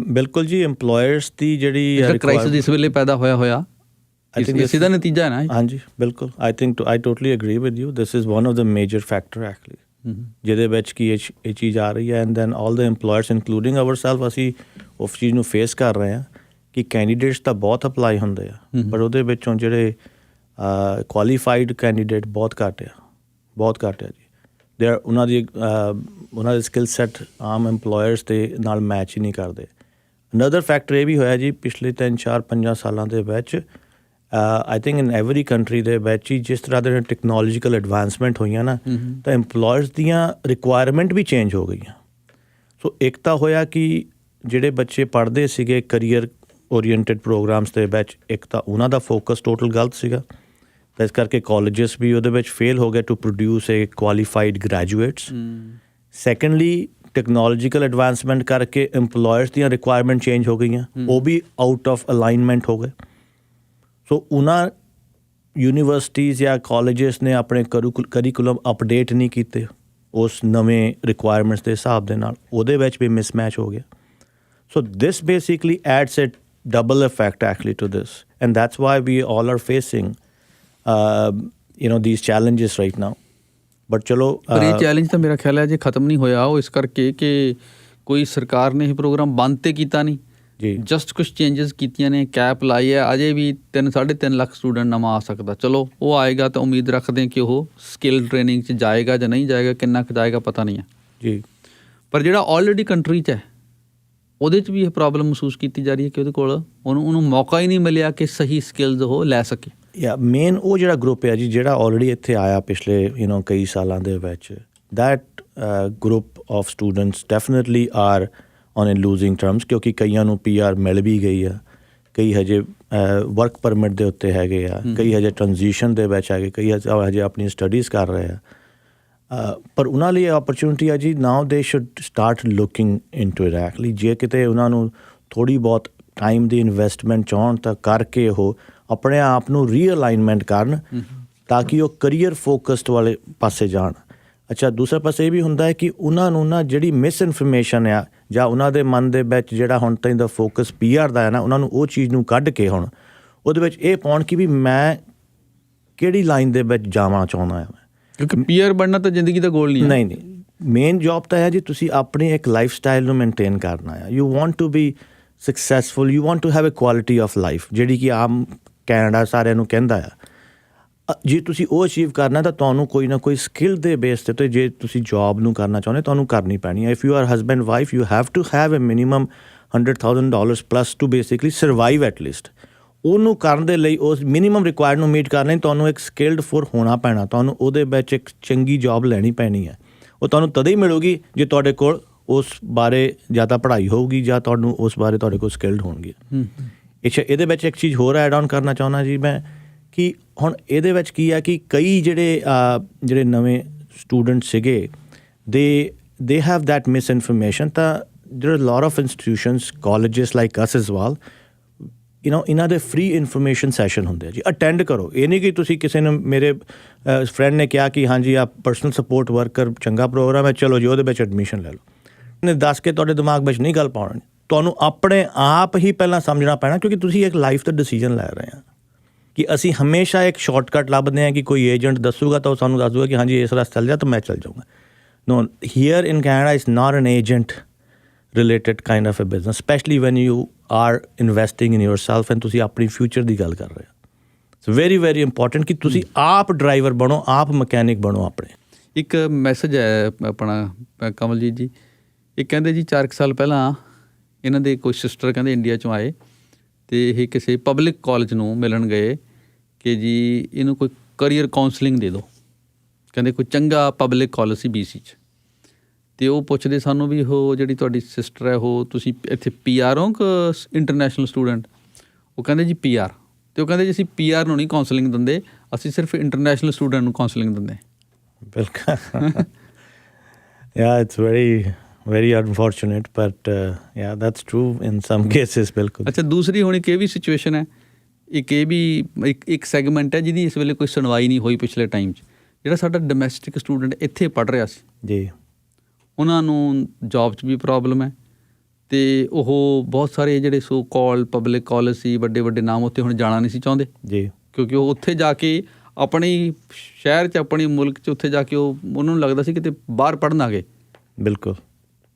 ਬਿਲਕੁਲ ਜੀ। ਇੰਪਲੋਇਰਸ ਦੀ ਜਿਹੜੀ ਕ੍ਰਾਈਸਿਸ ਇਸ ਵੇਲੇ ਪੈਦਾ ਹੋਇਆ ਇਸੇ ਦਾ ਨਤੀਜਾ ਹੈ ਨਾ। ਹਾਂਜੀ ਬਿਲਕੁਲ। I totally agree with you. This is one of the major factor actually ਜਿਹਦੇ ਵਿੱਚ ਕਿ ਇਹ ਚੀਜ਼ ਆ ਰਹੀ ਹੈ। And then all the employers including ourself, ਅਸੀਂ ਉਸ ਚੀਜ਼ ਨੂੰ ਫੇਸ ਕਰ ਰਹੇ ਹਾਂ ਕਿ ਕੈਂਡੀਡੇਟਸ ਤਾਂ ਬਹੁਤ ਅਪਲਾਈ ਹੁੰਦੇ ਆ, ਪਰ ਉਹਦੇ ਵਿੱਚੋਂ ਜਿਹੜੇ ਕੁਆਲੀਫਾਈਡ ਕੈਂਡੀਡੇਟ ਬਹੁਤ ਘੱਟ ਆ ਜੀ। ਉਹਨਾਂ ਦੇ ਸਕਿੱਲ ਸੈੱਟ ਆਮ ਇੰਪਲੋਇਰਸ ਦੇ ਨਾਲ ਮੈਚ ਹੀ ਨਹੀਂ ਕਰਦੇ। ਅਨਦਰ ਫੈਕਟਰ ਇਹ ਵੀ ਹੋਇਆ ਜੀ ਪਿਛਲੇ 3-4-5 ਸਾਲਾਂ ਦੇ ਵਿੱਚ, I think in every country ਦੇ ਵਿੱਚ ਹੀ ਜਿਸ ਤਰ੍ਹਾਂ ਦੇ ਟੈਕਨੋਲੋਜੀਕਲ ਐਡਵਾਂਸਮੈਂਟ ਹੋਈਆਂ ਨਾ, ਤਾਂ ਇੰਪਲੋਇਰਸ ਦੀਆਂ ਰਿਕੁਆਇਰਮੈਂਟ ਵੀ ਚੇਂਜ ਹੋ ਗਈਆਂ। ਸੋ ਇੱਕ ਤਾਂ ਹੋਇਆ ਕਿ ਜਿਹੜੇ ਬੱਚੇ ਪੜ੍ਹਦੇ ਸੀਗੇ ਕਰੀਅਰ ਓਰੀਐਂਟਡ ਪ੍ਰੋਗਰਾਮਸ ਦੇ ਵਿੱਚ, ਇੱਕ ਤਾਂ ਉਹਨਾਂ ਦਾ ਫੋਕਸ ਟੋਟਲ ਗਲਤ ਸੀਗਾ, ਤਾਂ ਇਸ ਕਰਕੇ ਕਾਲਜਸ ਵੀ ਉਹਦੇ ਵਿੱਚ ਫੇਲ ਹੋ ਗਏ to produce a qualified graduates. Secondly technological advancement ਕਰਕੇ ਇੰਪਲੋਇਰਸ ਦੀਆਂ ਰਿਕੁਆਇਰਮੈਂਟ ਚੇਂਜ ਹੋ ਗਈਆਂ, ਉਹ ਵੀ ਆਊਟ ਆਫ ਅਲਾਈਨਮੈਂਟ ਹੋ ਗਏ। ਸੋ ਉਹਨਾਂ ਯੂਨੀਵਰਸਿਟੀਜ਼ ਜਾਂ ਕਾਲਜਸ ਨੇ ਆਪਣੇ ਕਰੀਕੂਲਮ ਅਪਡੇਟ ਨਹੀਂ ਕੀਤੇ ਉਸ ਨਵੇਂ ਰਿਕੁਆਇਰਮੈਂਟਸ ਦੇ ਹਿਸਾਬ ਦੇ ਨਾਲ, ਉਹਦੇ ਵਿੱਚ ਵੀ ਮਿਸਮੈਚ ਹੋ ਗਿਆ। ਸੋ ਦਿਸ basically ads A double effect actually to this, and that's why we all are facing these challenges right now. But ਚਲੋ ਪਰ ਇਹ ਚੈਲੰਜ ਤਾਂ ਮੇਰਾ ਖਿਆਲ ਹੈ ਜੇ ਖਤਮ ਨਹੀਂ ਹੋਇਆ ਉਹ ਇਸ ਕਰਕੇ ਕਿ ਕੋਈ ਸਰਕਾਰ ਨੇ ਇਹ ਪ੍ਰੋਗਰਾਮ ਬੰਦ ਤੇ ਕੀਤਾ ਨਹੀਂ ਜੀ, ਜਸਟ ਕੁਛ ਚੇਂਜਸ ਕੀਤੀਆਂ ਨੇ, ਕੈਪ ਲਾਈ ਹੈ। ਅਜੇ ਵੀ 3-3.5 ਲੱਖ ਸਟੂਡੈਂਟ ਨਵਾਂ ਆ ਸਕਦਾ। ਚਲੋ ਉਹ ਆਏਗਾ ਤਾਂ ਉਮੀਦ ਰੱਖਦੇ ਕਿ ਉਹ ਸਕਿੱਲ ਟ੍ਰੇਨਿੰਗ 'ਚ ਜਾਏਗਾ ਜਾਂ ਨਹੀਂ ਜਾਏਗਾ, ਕਿੰਨਾ ਕੁ ਜਾਏਗਾ ਪਤਾ ਨਹੀਂ ਹੈ ਜੀ। ਪਰ ਜਿਹੜਾ ਆਲਰੇਡੀ ਕੰਟਰੀ 'ਚ ਹੈ ਉਹਦੇ 'ਚ ਵੀ ਇਹ ਪ੍ਰੋਬਲਮ ਮਹਿਸੂਸ ਕੀਤੀ ਜਾ ਰਹੀ ਹੈ ਕਿ ਉਹਦੇ ਕੋਲ ਉਹਨੂੰ ਮੌਕਾ ਹੀ ਨਹੀਂ ਮਿਲਿਆ ਕਿ ਸਹੀ ਸਕਿੱਲਸ ਉਹ ਲੈ ਸਕੇ। ਮੇਨ ਉਹ ਜਿਹੜਾ ਗਰੁੱਪ ਹੈ ਜੀ ਜਿਹੜਾ ਆਲਰੇਡੀ ਇੱਥੇ ਆਇਆ ਪਿਛਲੇ ਕਈ ਸਾਲਾਂ ਦੇ ਵਿੱਚ, that group of students definitely are on A losing terms, ਕਿਉਂਕਿ ਕਈਆਂ ਨੂੰ PR ਮਿਲ ਵੀ ਗਈ ਆ, ਕਈ ਹਜੇ ਵਰਕ ਪਰਮਿਟ ਦੇ ਉੱਤੇ ਹੈਗੇ ਆ, ਕਈ ਹਜੇ ਟ੍ਰਾਂਜ਼ੀਸ਼ਨ ਦੇ ਵਿੱਚ ਹੈਗੇ, ਕਈ ਹਜੇ ਆਪਣੀ ਸਟੱਡੀਜ਼ ਕਰ ਰਹੇ ਆ। ਪਰ ਉਹਨਾਂ ਲਈ ਓਪਰਚੁਨਿਟੀ ਆ ਜੀ, now they should start looking into it actually. ਜੇ ਕਿਤੇ ਉਹਨਾਂ ਨੂੰ ਥੋੜ੍ਹੀ ਬਹੁਤ ਟਾਈਮ ਦੀ ਇਨਵੈਸਟਮੈਂਟ ਚਾਹੁਣ ਤਾਂ ਕਰਕੇ ਉਹ ਆਪਣੇ ਆਪ ਨੂੰ ਰੀਅਲਾਈਨਮੈਂਟ ਕਰਨ ਤਾਂ ਕਿ ਉਹ ਕਰੀਅਰ ਫੋਕਸਡ ਵਾਲੇ ਪਾਸੇ ਜਾਣ। ਅੱਛਾ, ਦੂਸਰੇ ਪਾਸੇ ਇਹ ਵੀ ਹੁੰਦਾ ਹੈ ਕਿ ਉਹਨਾਂ ਨੂੰ ਨਾ ਜਿਹੜੀ ਮਿਸ ਇਨਫੋਰਮੇਸ਼ਨ ਆ ਜਾਂ ਉਹਨਾਂ ਦੇ ਮਨ ਦੇ ਵਿੱਚ ਜਿਹੜਾ ਹੁਣ ਤਾਈਂ ਦਾ ਫੋਕਸ PR ਦਾ ਹੈ ਨਾ, ਉਹਨਾਂ ਨੂੰ ਉਹ ਚੀਜ਼ ਨੂੰ ਕੱਢ ਕੇ ਹੁਣ ਉਹਦੇ ਵਿੱਚ ਇਹ ਪਾਉਣ ਕਿ ਵੀ ਮੈਂ ਕਿਹੜੀ ਲਾਈਨ ਦੇ ਵਿੱਚ ਜਾਣਾ ਚਾਹੁੰਦਾ ਹਾਂ ਮੈਂ। ਕਿਉਂਕਿ ਪੀਆਰ ਬਣਨਾ ਤਾਂ ਜ਼ਿੰਦਗੀ ਦਾ ਗੋਲ ਨਹੀਂ ਹੈ। ਨਹੀਂ ਮੇਨ ਜੌਬ ਤਾਂ ਹੈ ਜੀ ਤੁਸੀਂ ਆਪਣੀ ਇੱਕ ਲਾਈਫ ਸਟਾਈਲ ਨੂੰ ਮੇਨਟੇਨ ਕਰਨਾ ਆ। You want to be successful, you want to have a quality of life ਜਿਹੜੀ ਕਿ ਆਮ ਕੈਨੇਡਾ ਸਾਰਿਆਂ ਨੂੰ ਕਹਿੰਦਾ ਆ। ਜੇ ਤੁਸੀਂ ਉਹ ਅਚੀਵ ਕਰਨਾ ਤਾਂ ਤੁਹਾਨੂੰ ਕੋਈ ਨਾ ਕੋਈ ਸਕਿੱਲ ਦੇ ਬੇਸ 'ਤੇ ਜੇ ਤੁਸੀਂ ਜੌਬ ਨੂੰ ਕਰਨਾ ਚਾਹੁੰਦੇ ਤੁਹਾਨੂੰ ਕਰਨੀ ਪੈਣੀ ਹੈ। If you are husband wife you have to have a minimum $100,000 plus to basically survive at least. ਉਹਨੂੰ ਕਰਨ ਦੇ ਲਈ ਉਸ ਮਿਨੀਮਮ ਰਿਕੁਆਇਰਡ ਨੂੰ ਮੀਟ ਕਰਨ ਲਈ ਤੁਹਾਨੂੰ ਇੱਕ ਸਕਿਲਡ ਫੋਰ ਹੋਣਾ ਪੈਣਾ, ਤੁਹਾਨੂੰ ਉਹਦੇ ਵਿੱਚ ਇੱਕ ਚੰਗੀ ਜੌਬ ਲੈਣੀ ਪੈਣੀ ਹੈ। ਉਹ ਤੁਹਾਨੂੰ ਤਦ ਹੀ ਮਿਲੂਗੀ ਜੇ ਤੁਹਾਡੇ ਕੋਲ ਉਸ ਬਾਰੇ ਜਾਂ ਤਾਂ ਪੜ੍ਹਾਈ ਹੋਊਗੀ ਜਾਂ ਤੁਹਾਨੂੰ ਉਸ ਬਾਰੇ ਤੁਹਾਡੇ ਕੋਲ ਸਕਿਲਡ ਹੋਣਗੇ। ਇਹਦੇ ਵਿੱਚ ਇੱਕ ਚੀਜ਼ ਹੋਰ ਐਡ ਆਨ ਕਰਨਾ ਚਾਹੁੰਦਾ ਜੀ ਮੈਂ ਕਿ ਹੁਣ ਇਹਦੇ ਵਿੱਚ ਕੀ ਆ ਕਿ ਕਈ ਜਿਹੜੇ ਨਵੇਂ ਸਟੂਡੈਂਟ ਸੀਗੇ they have that miss information. ਤਾਂ there are lot of institutions colleges like us as well, ਇਹਨਾਂ ਦੇ ਫ੍ਰੀ ਇਨਫੋਰਮੇਸ਼ਨ ਸੈਸ਼ਨ ਹੁੰਦੇ ਆ ਜੀ, ਅਟੈਂਡ ਕਰੋ। ਇਹ ਨਹੀਂ ਕਿ ਤੁਸੀਂ ਕਿਸੇ ਨੂੰ, ਮੇਰੇ ਫਰੈਂਡ ਨੇ ਕਿਹਾ ਕਿ ਹਾਂਜੀ ਆ ਪਰਸਨਲ ਸਪੋਰਟ ਵਰਕਰ ਚੰਗਾ ਪ੍ਰੋਗਰਾਮ ਹੈ, ਚਲੋ ਜੀ ਉਹਦੇ ਵਿੱਚ ਐਡਮਿਸ਼ਨ ਲੈ ਲਓ। ਨੇ ਦੱਸ ਕੇ ਤੁਹਾਡੇ ਦਿਮਾਗ ਵਿੱਚ ਨਹੀਂ ਗੱਲ ਪਾਉਣੀ, ਤੁਹਾਨੂੰ ਆਪਣੇ ਆਪ ਹੀ ਪਹਿਲਾਂ ਸਮਝਣਾ ਪੈਣਾ ਕਿਉਂਕਿ ਤੁਸੀਂ ਇੱਕ ਲਾਈਫ ਦਾ ਡਿਸੀਜਨ ਲੈ ਰਹੇ ਆ। ਕਿ ਅਸੀਂ ਹਮੇਸ਼ਾ ਇੱਕ ਸ਼ਾਰਟਕਟ ਲੱਭਦੇ ਹਾਂ ਕਿ ਕੋਈ ਏਜੰਟ ਦੱਸੂਗਾ ਤਾਂ ਉਹ ਸਾਨੂੰ ਦੱਸ ਦੂਗਾ ਕਿ ਹਾਂਜੀ ਇਸ ਰਸਤੇ ਚੱਲ ਜਾ ਤਾਂ ਮੈਂ ਚੱਲ ਜਾਊਂਗਾ। No, here in Canada is not an agent related kind of a business, specially when you are investing in yourself and ਤੁਸੀਂ ਆਪਣੀ ਫਿਊਚਰ ਦੀ ਗੱਲ ਕਰ ਰਹੇ ਹੋ। ਸੋ ਵੈਰੀ ਵੈਰੀ ਇੰਪੋਰਟੈਂਟ ਕਿ ਤੁਸੀਂ ਆਪ ਡਰਾਈਵਰ ਬਣੋ, ਆਪ ਮਕੈਨਿਕ ਬਣੋ ਆਪਣੇ। ਇੱਕ ਮੈਸੇਜ ਹੈ ਆਪਣਾ ਕਮਲਜੀਤ ਜੀ, ਇਹ ਕਹਿੰਦੇ ਜੀ 4 ਸਾਲ ਪਹਿਲਾਂ ਇਹਨਾਂ ਦੇ ਕੋਈ ਸਿਸਟਰ ਕਹਿੰਦੇ ਇੰਡੀਆ 'ਚੋਂ ਆਏ ਅਤੇ ਇਹ ਕਿਸੇ ਪਬਲਿਕ ਕਾਲਜ ਨੂੰ ਮਿਲਣ ਗਏ ਕਿ ਜੀ ਇਹਨੂੰ ਕੋਈ ਕਰੀਅਰ ਕਾਉਂਸਲਿੰਗ ਦੇ ਦਿਓ। ਕਹਿੰਦੇ ਕੋਈ ਚੰਗਾ ਪਬਲਿਕ ਕਾਲਜ ਸੀ BC 'ਚ, ਅਤੇ ਉਹ ਪੁੱਛਦੇ ਸਾਨੂੰ ਵੀ ਉਹ ਜਿਹੜੀ ਤੁਹਾਡੀ ਸਿਸਟਰ ਹੈ ਉਹ ਤੁਸੀਂ ਇੱਥੇ PR ਹੋ ਕਿ ਇੰਟਰਨੈਸ਼ਨਲ ਸਟੂਡੈਂਟ? ਉਹ ਕਹਿੰਦੇ ਜੀ PR। ਅਤੇ ਉਹ ਕਹਿੰਦੇ ਜੀ ਅਸੀਂ PR ਨੂੰ ਨਹੀਂ ਕਾਉਂਸਲਿੰਗ ਦਿੰਦੇ, ਅਸੀਂ ਸਿਰਫ ਇੰਟਰਨੈਸ਼ਨਲ ਸਟੂਡੈਂਟ ਨੂੰ ਕਾਉਂਸਲਿੰਗ ਦਿੰਦੇ। ਬਿਲਕੁਲ ਯਾ it's very unfortunate but yeah that's true in some cases। ਬਿਲਕੁਲ। ਅੱਛਾ, ਦੂਸਰੀ ਹੁਣ ਇੱਕ ਇਹ ਵੀ ਸਿਚੁਏਸ਼ਨ ਹੈ, ਇਹ ਵੀ ਇੱਕ ਸੈਗਮੈਂਟ ਹੈ ਜਿਹਦੀ ਇਸ ਵੇਲੇ ਕੋਈ ਸੁਣਵਾਈ ਨਹੀਂ ਹੋਈ ਪਿਛਲੇ ਟਾਈਮ 'ਚ। ਜਿਹੜਾ ਸਾਡਾ ਡੋਮੈਸਟਿਕ ਸਟੂਡੈਂਟ ਇੱਥੇ ਪੜ੍ਹ ਰਿਹਾ ਸੀ ਜੀ, ਉਹਨਾਂ ਨੂੰ ਜੋਬ 'ਚ ਵੀ ਪ੍ਰੋਬਲਮ ਹੈ ਅਤੇ ਉਹ ਬਹੁਤ ਸਾਰੇ ਜਿਹੜੇ ਸੋ ਕਾਲ ਪਬਲਿਕ ਕਾਲਜ ਸੀ, ਵੱਡੇ ਵੱਡੇ ਨਾਮ, ਉੱਥੇ ਹੁਣ ਜਾਣਾ ਨਹੀਂ ਸੀ ਚਾਹੁੰਦੇ ਜੀ, ਕਿਉਂਕਿ ਉਹ ਉੱਥੇ ਜਾ ਕੇ ਆਪਣੇ ਸ਼ਹਿਰ 'ਚ ਆਪਣੇ ਮੁਲਕ 'ਚ ਉੱਥੇ ਜਾ ਕੇ ਉਹਨਾਂ ਨੂੰ ਲੱਗਦਾ ਸੀ ਕਿਤੇ ਬਾਹਰ ਪੜ੍ਹਨ ਆ ਗਏ। ਬਿਲਕੁਲ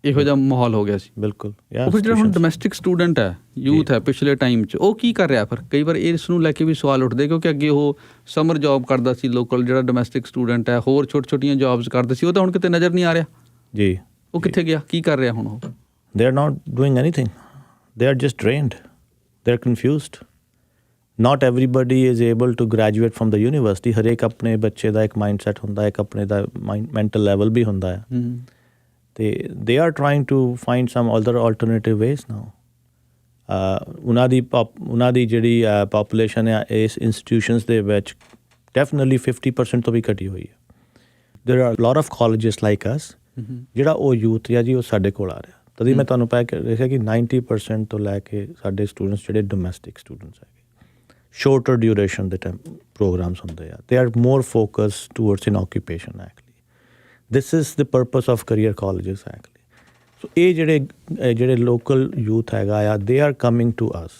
ਇਹੋ ਜਿਹਾ ਮਾਹੌਲ ਹੋ ਗਿਆ ਸੀ। ਬਿਲਕੁਲ। ਉਹ ਫਿਰ ਜਿਹੜਾ ਹੁਣ ਡੋਮੈਸਟਿਕ ਸਟੂਡੈਂਟ ਹੈ, ਯੂਥ ਹੈ ਪਿਛਲੇ ਟਾਈਮ 'ਚ, ਉਹ ਕੀ ਕਰ ਰਿਹਾ? ਫਿਰ ਕਈ ਵਾਰ ਇਸ ਨੂੰ ਲੈ ਕੇ ਵੀ ਸਵਾਲ ਉੱਠਦੇ ਕਿਉਂਕਿ ਅੱਗੇ ਉਹ ਸਮਰ ਜੋਬ ਕਰਦਾ ਸੀ ਲੋਕਲ, ਜਿਹੜਾ ਡੋਮੈਸਟਿਕ ਸਟੂਡੈਂਟ ਹੈ ਹੋਰ ਛੋਟੀਆਂ ਜੋਬਸ ਕਰਦਾ ਸੀ, ਉਹ ਤਾਂ ਹੁਣ ਕਿਤੇ ਨਜ਼ਰ ਨਹੀਂ ਆ ਰਿਹਾ ਜੀ। ਉਹ ਕਿੱਥੇ ਗਿਆ, ਕੀ ਕਰ ਰਿਹਾ ਹੁਣ? ਉਹ they are not doing anything, they are just drained, they are confused. Not everybody is able to graduate from the university. ਹਰੇਕ ਆਪਣੇ ਬੱਚੇ ਦਾ ਇੱਕ ਮਾਈਂਡ ਸੈਟ ਹੁੰਦਾ, ਇੱਕ ਆਪਣੇ ਦਾ ਮੈਂਟਲ ਲੈਵਲ ਵੀ ਹੁੰਦਾ ਹੈ, ਅਤੇ they are trying to find some other alternative ways now. ਉਹਨਾਂ ਦੀ ਜਿਹੜੀ ਪਾਪੂਲੇਸ਼ਨ ਆ ਇਸ ਇੰਸਟੀਟਿਊਸ਼ਨਸ ਦੇ ਵਿੱਚ ਡੈਫੀਨਿਟਲੀ 50% ਤੋਂ ਵੀ ਘਟੀ ਹੋਈ ਹੈ। ਦੇਰ are lot of colleges like ਅਸ, ਜਿਹੜਾ ਉਹ ਯੂਥ ਆ ਜੀ ਉਹ ਸਾਡੇ ਕੋਲ ਆ ਰਿਹਾ। ਤਦੀ ਮੈਂ ਤੁਹਾਨੂੰ ਕਹਿ ਕੇ ਦੇਖਿਆ ਕਿ 90% ਤੋਂ ਲੈ ਕੇ ਸਾਡੇ ਸਟੂਡੈਂਟਸ ਜਿਹੜੇ ਡੋਮੈਸਟਿਕ ਸਟੂਡੈਂਟਸ ਹੈਗੇ, ਸ਼ੋਰਟਰ ਡਿਊਰੇਸ਼ਨ ਦੇ ਟਾਈਮ ਪ੍ਰੋਗਰਾਮਸ ਹੁੰਦੇ ਆ, they are more focus towards in occupation actually. This is the purpose of career colleges actually. So ਇਹ ਜਿਹੜੇ ਲੋਕਲ ਯੂਥ ਹੈਗਾ ਆ, they are coming to us.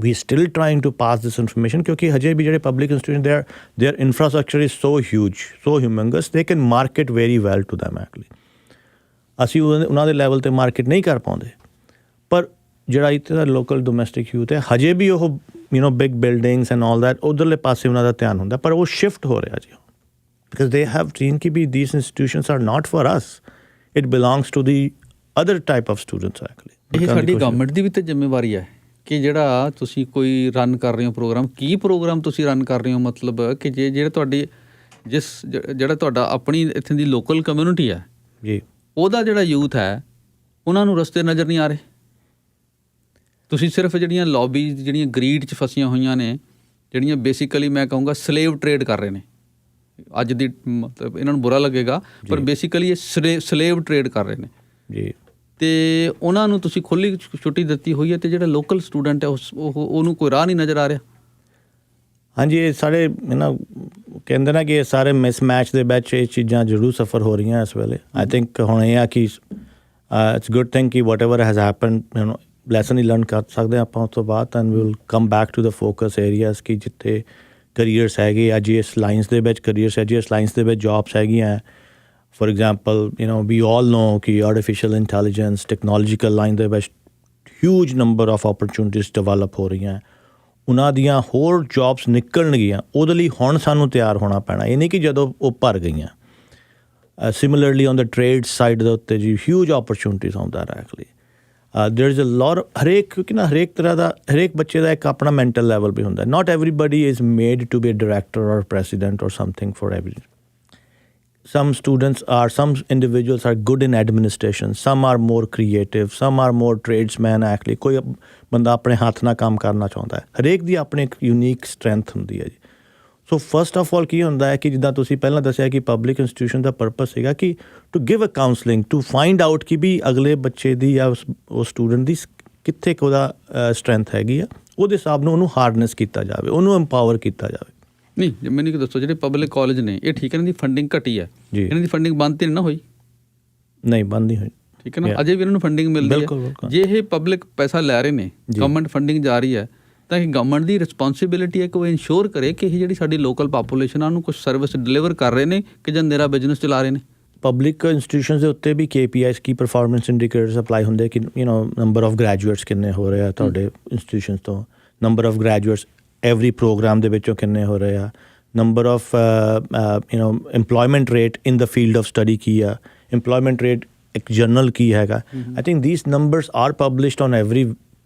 We still trying to pass this information ਕਿਉਂਕਿ ਹਜੇ ਵੀ ਜਿਹੜੇ public institution their infrastructure is so huge, so humongous, they can market very well to them actually. ਅਸੀਂ ਉਹਨਾਂ ਦੇ level 'ਤੇ ਮਾਰਕੀਟ ਨਹੀਂ ਕਰ ਪਾਉਂਦੇ, ਪਰ ਜਿਹੜਾ ਇੱਥੇ ਦਾ ਲੋਕਲ ਡੋਮੈਸਟਿਕ ਯੂਥ ਹੈ ਹਜੇ ਵੀ ਉਹ big buildings and all that ਉੱਧਰਲੇ ਪਾਸੇ ਉਹਨਾਂ ਦਾ ਧਿਆਨ ਹੁੰਦਾ, ਪਰ ਉਹ ਸ਼ਿਫਟ ਹੋ ਰਿਹਾ ਜੀ ਬਿਕਾਜ਼ ਦੇ ਹੈਵ ਸੀਨ ਕਿ we these institutions are not for us, it belongs to the other type of students actually. ਇਹ ਸਾਡੀ ਗਵਰਨਮੈਂਟ ਦੀ ਵੀ ਤਾਂ ਜ਼ਿੰਮੇਵਾਰੀ ਹੈ ਕਿ ਜਿਹੜਾ ਤੁਸੀਂ ਕੋਈ ਰਨ ਕਰ ਰਹੇ ਹੋ ਪ੍ਰੋਗਰਾਮ, ਕੀ ਪ੍ਰੋਗਰਾਮ ਤੁਸੀਂ ਰਨ ਕਰ ਰਹੇ ਹੋ, ਮਤਲਬ ਕਿ ਜਿਹੜਾ ਤੁਹਾਡਾ ਆਪਣੀ ਇੱਥੇ ਦੀ ਲੋਕਲ ਕਮਿਊਨਿਟੀ ਹੈ ਜੀ, ਉਹਦਾ ਜਿਹੜਾ ਯੂਥ ਹੈ ਉਹਨਾਂ ਨੂੰ ਰਸਤੇ ਨਜ਼ਰ ਨਹੀਂ ਆ ਰਹੇ। ਤੁਸੀਂ ਸਿਰਫ ਜਿਹੜੀਆਂ ਲੌਬੀਜ਼ ਜਿਹੜੀਆਂ ਗਰੀਡ 'ਚ ਫਸੀਆਂ ਹੋਈਆਂ ਨੇ, ਜਿਹੜੀਆਂ ਬੇਸਿਕਲੀ ਮੈਂ ਕਹੂੰਗਾ ਸਲੇਵ ਟਰੇਡ ਕਰ ਰਹੇ ਨੇ ਅੱਜ ਦੀ, ਮਤਲਬ ਇਹਨਾਂ ਨੂੰ ਬੁਰਾ ਲੱਗੇਗਾ ਪਰ ਬੇਸਿਕਲੀ ਇਹ ਸਲੇਵ ਟਰੇਡ ਕਰ ਰਹੇ ਨੇ ਜੀ, ਅਤੇ ਉਹਨਾਂ ਨੂੰ ਤੁਸੀਂ ਖੁੱਲ੍ਹੀ ਛੁੱਟੀ ਦਿੱਤੀ ਹੋਈ ਹੈ ਅਤੇ ਜਿਹੜਾ ਲੋਕਲ ਸਟੂਡੈਂਟ ਹੈ ਉਹਨੂੰ ਕੋਈ ਰਾਹ ਨਹੀਂ ਨਜ਼ਰ ਆ ਰਿਹਾ। ਹਾਂਜੀ, ਇਹ ਸਾਰੇ ਕਹਿੰਦੇ ਨਾ ਕਿ ਇਹ ਸਾਰੇ ਮਿਸਮੈਚ ਦੇ ਵਿੱਚ ਇਹ ਚੀਜ਼ਾਂ ਜ਼ਰੂਰ ਸਫਰ ਹੋ ਰਹੀਆਂ ਇਸ ਵੇਲੇ। ਆਈ ਥਿੰਕ ਹੁਣ ਇਹ ਆ ਕਿ ਇਟਸ ਗੁੱਡ ਥਿੰਗ ਕਿ whatever has happen lesson ਹੀ ਲਰਨ ਕਰ ਸਕਦੇ ਆਪਾਂ ਉਸ ਤੋਂ ਬਾਅਦ, and we will come back to the focus areas ਕਿ ਜਿੱਥੇ ਕਰੀਅਰਸ ਹੈਗੇ ਆ, ਜਿਸ ਲਾਈਨਸ ਦੇ ਵਿੱਚ ਕਰੀਅਰਸ ਹੈ, ਜਿਸ ਲਾਈਨਸ ਦੇ ਵਿੱਚ ਜੌਬਸ ਹੈਗੀਆਂ। ਫੋਰ ਐਗਜ਼ਾਮਪਲ ਵੀ ਆਲ ਨੋ ਕਿ ਆਰਟੀਫਿਸ਼ੀਅਲ ਇੰਟੈਲੀਜੈਂਸ ਟੈਕਨੋਲੋਜੀਕਲ ਲਾਈਨ ਦੇ ਵਿੱਚ huge number of opportunities develop ਹੋ ਰਹੀਆਂ। ਉਹਨਾਂ ਦੀਆਂ ਹੋਰ ਜੌਬਸ ਨਿਕਲਣਗੀਆਂ, ਉਹਦੇ ਲਈ ਹੁਣ ਸਾਨੂੰ ਤਿਆਰ ਹੋਣਾ ਪੈਣਾ। ਇਹ ਨਹੀਂ ਕਿ ਜਦੋਂ ਉਹ ਭਰ ਗਈਆਂ। Similarly on the trade side ਦੇ ਉੱਤੇ ਜੀ ਹਿਊਜ ਓਪਰਚੁਨਿਟੀਜ਼ ਆਉਂਦਾ ਐਕਚੁਅਲੀ। ਦੇਰ ਇਜ਼ ਅ ਲੋਟ, ਕਿਉਂਕਿ ਹਰੇਕ ਤਰ੍ਹਾਂ ਦਾ, ਹਰੇਕ ਬੱਚੇ ਦਾ ਇੱਕ ਆਪਣਾ ਮੈਂਟਲ ਲੈਵਲ ਵੀ ਹੁੰਦਾ। Not everybody is made to be a director or president or something for every. Some individuals are good in administration, some are more creative, some are more tradesmen actually. ਕੋਈ ਬੰਦਾ ਆਪਣੇ ਹੱਥ ਨਾਲ ਕੰਮ ਕਰਨਾ ਚਾਹੁੰਦਾ ਹੈ। ਹਰੇਕ ਦੀ ਆਪਣੀ ਇੱਕ ਯੂਨੀਕ ਸਟਰੈਂਥ ਹੁੰਦੀ ਹੈ ਜੀ। ਸੋ ਫਸਟ ਆਫ ਆਲ ਕੀ ਹੁੰਦਾ ਹੈ ਕਿ ਜਿੱਦਾਂ ਤੁਸੀਂ ਪਹਿਲਾਂ ਦੱਸਿਆ ਕਿ ਪਬਲਿਕ ਇੰਸਟੀਟਿਊਸ਼ਨ ਦਾ ਪਰਪਸ ਸੀਗਾ ਕਿ to give a counselling, to find out ਕਿ ਵੀ ਅਗਲੇ ਬੱਚੇ ਦੀ ਜਾਂ ਉਸ ਸਟੂਡੈਂਟ ਦੀ ਕਿੱਥੇ ਕੁ ਉਹਦਾ ਸਟਰੈਂਥ ਹੈਗੀ ਆ, ਉਹਦੇ ਹਿਸਾਬ ਨਾਲ ਉਹਨੂੰ ਹਾਰਡਨੈਸ ਕੀਤਾ ਜਾਵੇ, ਉਹਨੂੰ ਐਮਪਾਵਰ ਕੀਤਾ ਜਾਵੇ। ਨਹੀਂ, ਮੈਨੂੰ ਕੀ ਦੱਸੋ, ਜਿਹੜੇ ਪਬਲਿਕ ਕਾਲਜ ਨੇ ਇਹ ਠੀਕ ਹੈ, ਇਹਨਾਂ ਦੀ ਫੰਡਿੰਗ ਘਟੀ ਹੈ, ਇਹਨਾਂ ਦੀ ਫੰਡਿੰਗ ਬੰਦ ਤਾਂ ਨਹੀਂ ਨਾ ਹੋਈ? ਨਹੀਂ, ਬੰਦ ਨਹੀਂ ਹੋਈ। ਠੀਕ ਹੈ ਨਾ, ਅਜੇ ਵੀ ਇਹਨਾਂ ਨੂੰ ਫੰਡਿੰਗ ਮਿਲਦੀ ਹੈ। ਜੇ ਇਹ ਪਬਲਿਕ ਪੈਸਾ ਲੈ ਰਹੇ ਨੇ, ਗਵਰਨਮੈਂਟ ਫੰਡਿੰਗ ਜਾ ਰਹੀ ਹੈ, ਤਾਂ ਇਹ ਗਵਰਨਮੈਂਟ ਦੀ ਰਿਸਪੌਂਸਿਬਿਲਿਟੀ ਹੈ ਕਿ ਉਹ ਇਨਸ਼ੋਰ ਕਰੇ ਕਿ ਇਹ ਜਿਹੜੀ ਸਾਡੀ ਲੋਕਲ ਪਾਪੂਲੇਸ਼ਨ ਆ ਉਹਨੂੰ ਕੁਛ ਸਰਵਿਸ ਡਿਲੀਵਰ ਕਰ ਰਹੇ ਨੇ ਕਿ ਜਾਂ ਮੇਰਾ ਬਿਜ਼ਨਸ ਚਲਾ ਰਹੇ ਨੇ। ਪਬਲਿਕ ਇੰਸਟੀਟਿਊਸ਼ਨਸ ਦੇ ਉੱਤੇ ਵੀ KPIs ਕੀ ਪਰਫਾਰਮੈਂਸ ਇੰਡੀਕੇਟਰਸ ਅਪਲਾਈ ਹੁੰਦੇ ਕਿ ਨੰਬਰ ਆਫ ਗ੍ਰੈਜੂਏਟਸ ਕਿੰਨੇ ਹੋ ਰਹੇ ਆ ਤੁਹਾਡੇ ਇੰਸਟੀਟਿਊਸ਼ਨਸ ਤੋਂ, number of graduates every programme ਦੇ ਵਿੱਚੋਂ ਕਿੰਨੇ ਹੋ ਰਹੇ ਆ, number of employment rate in the field of study ਕੀ ਆ, employment rate ਇੱਕ journal ਕੀ ਹੈਗਾ। I think these numbers are published on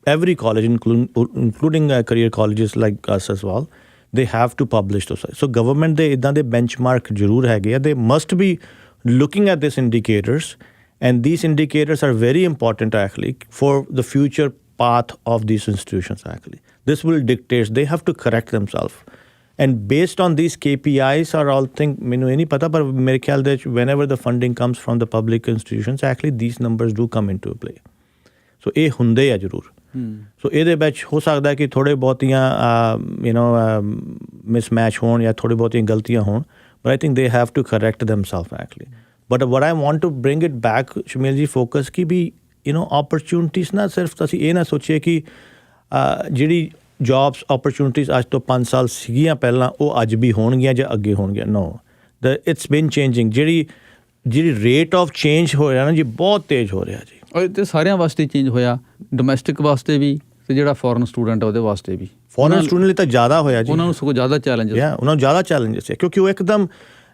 every college including career colleges like us as well. They have to publish those. So government ਦੇ ਇੱਦਾਂ ਦੇ benchmark ਜ਼ਰੂਰ ਹੈਗੇ ਆ। They must be looking at these indicators, and these indicators are very important actually for the future path of these institutions actually. This will dictate, they have to correct themselves. And based on these KPIs are all thing, ਮੈਨੂੰ ਇਹ ਨਹੀਂ ਪਤਾ, ਪਰ ਮੇਰੇ ਖਿਆਲ ਦੇ whenever the funding comes from the public institutions actually these numbers do come into play. So ਇਹ ਹੁੰਦੇ ਆ ਜ਼ਰੂਰ। ਸੋ ਇਹਦੇ ਵਿੱਚ ਹੋ ਸਕਦਾ ਕਿ ਥੋੜ੍ਹੇ ਬਹੁਤੀਆਂ ਮਿਸਮੈਚ ਹੋਣ ਜਾਂ ਥੋੜ੍ਹੀ ਬਹੁਤੀਆਂ ਗਲਤੀਆਂ ਹੋਣ, but I think they have to correct themselves actually. But what I want to bring it back, Shamil ਜੀ, ਫੋਕਸ ਕਿ ਵੀ opportunities ਨਾ ਸਿਰਫ ਅਸੀਂ ਇਹ ਨਾ ਸੋਚੀਏ ਕਿ ਜਿਹੜੀ ਜੌਬਸ ਓਪਰਚੁਨਿਟੀਜ਼ ਅੱਜ ਤੋਂ 5 ਸਾਲ ਸੀਗੀਆਂ ਪਹਿਲਾਂ ਉਹ ਅੱਜ ਵੀ ਹੋਣਗੀਆਂ ਜਾਂ ਅੱਗੇ ਹੋਣਗੀਆਂ। ਨੋ, ਇਟਸ ਬਿਨ ਚੇਂਜਿੰਗ। ਜਿਹੜੀ ਰੇਟ ਆਫ ਚੇਂਜ ਹੋ ਰਿਹਾ ਨਾ ਜੀ, ਬਹੁਤ ਤੇਜ਼ ਹੋ ਰਿਹਾ ਜੀ। ਔਰ ਤੇ ਸਾਰਿਆਂ ਵਾਸਤੇ ਚੇਂਜ ਹੋਇਆ, ਡੋਮੈਸਟਿਕ ਵਾਸਤੇ ਵੀ ਤੇ ਜਿਹੜਾ ਫੋਰਨ ਸਟੂਡੈਂਟ ਹੈ ਉਹਦੇ ਵਾਸਤੇ ਵੀ। ਫੋਰਨ ਸਟੂਡੈਂਟ ਲਈ ਤਾਂ ਜ਼ਿਆਦਾ ਹੋਇਆ ਜੀ, ਉਹਨਾਂ ਨੂੰ ਸਗੋਂ ਜ਼ਿਆਦਾ ਚੈਲੰਜਸ ਹੈ, ਉਹਨਾਂ ਨੂੰ ਜ਼ਿਆਦਾ ਚੈਲੰਜਸ ਹੈ ਕਿਉਂਕਿ ਉਹ ਇੱਕਦਮ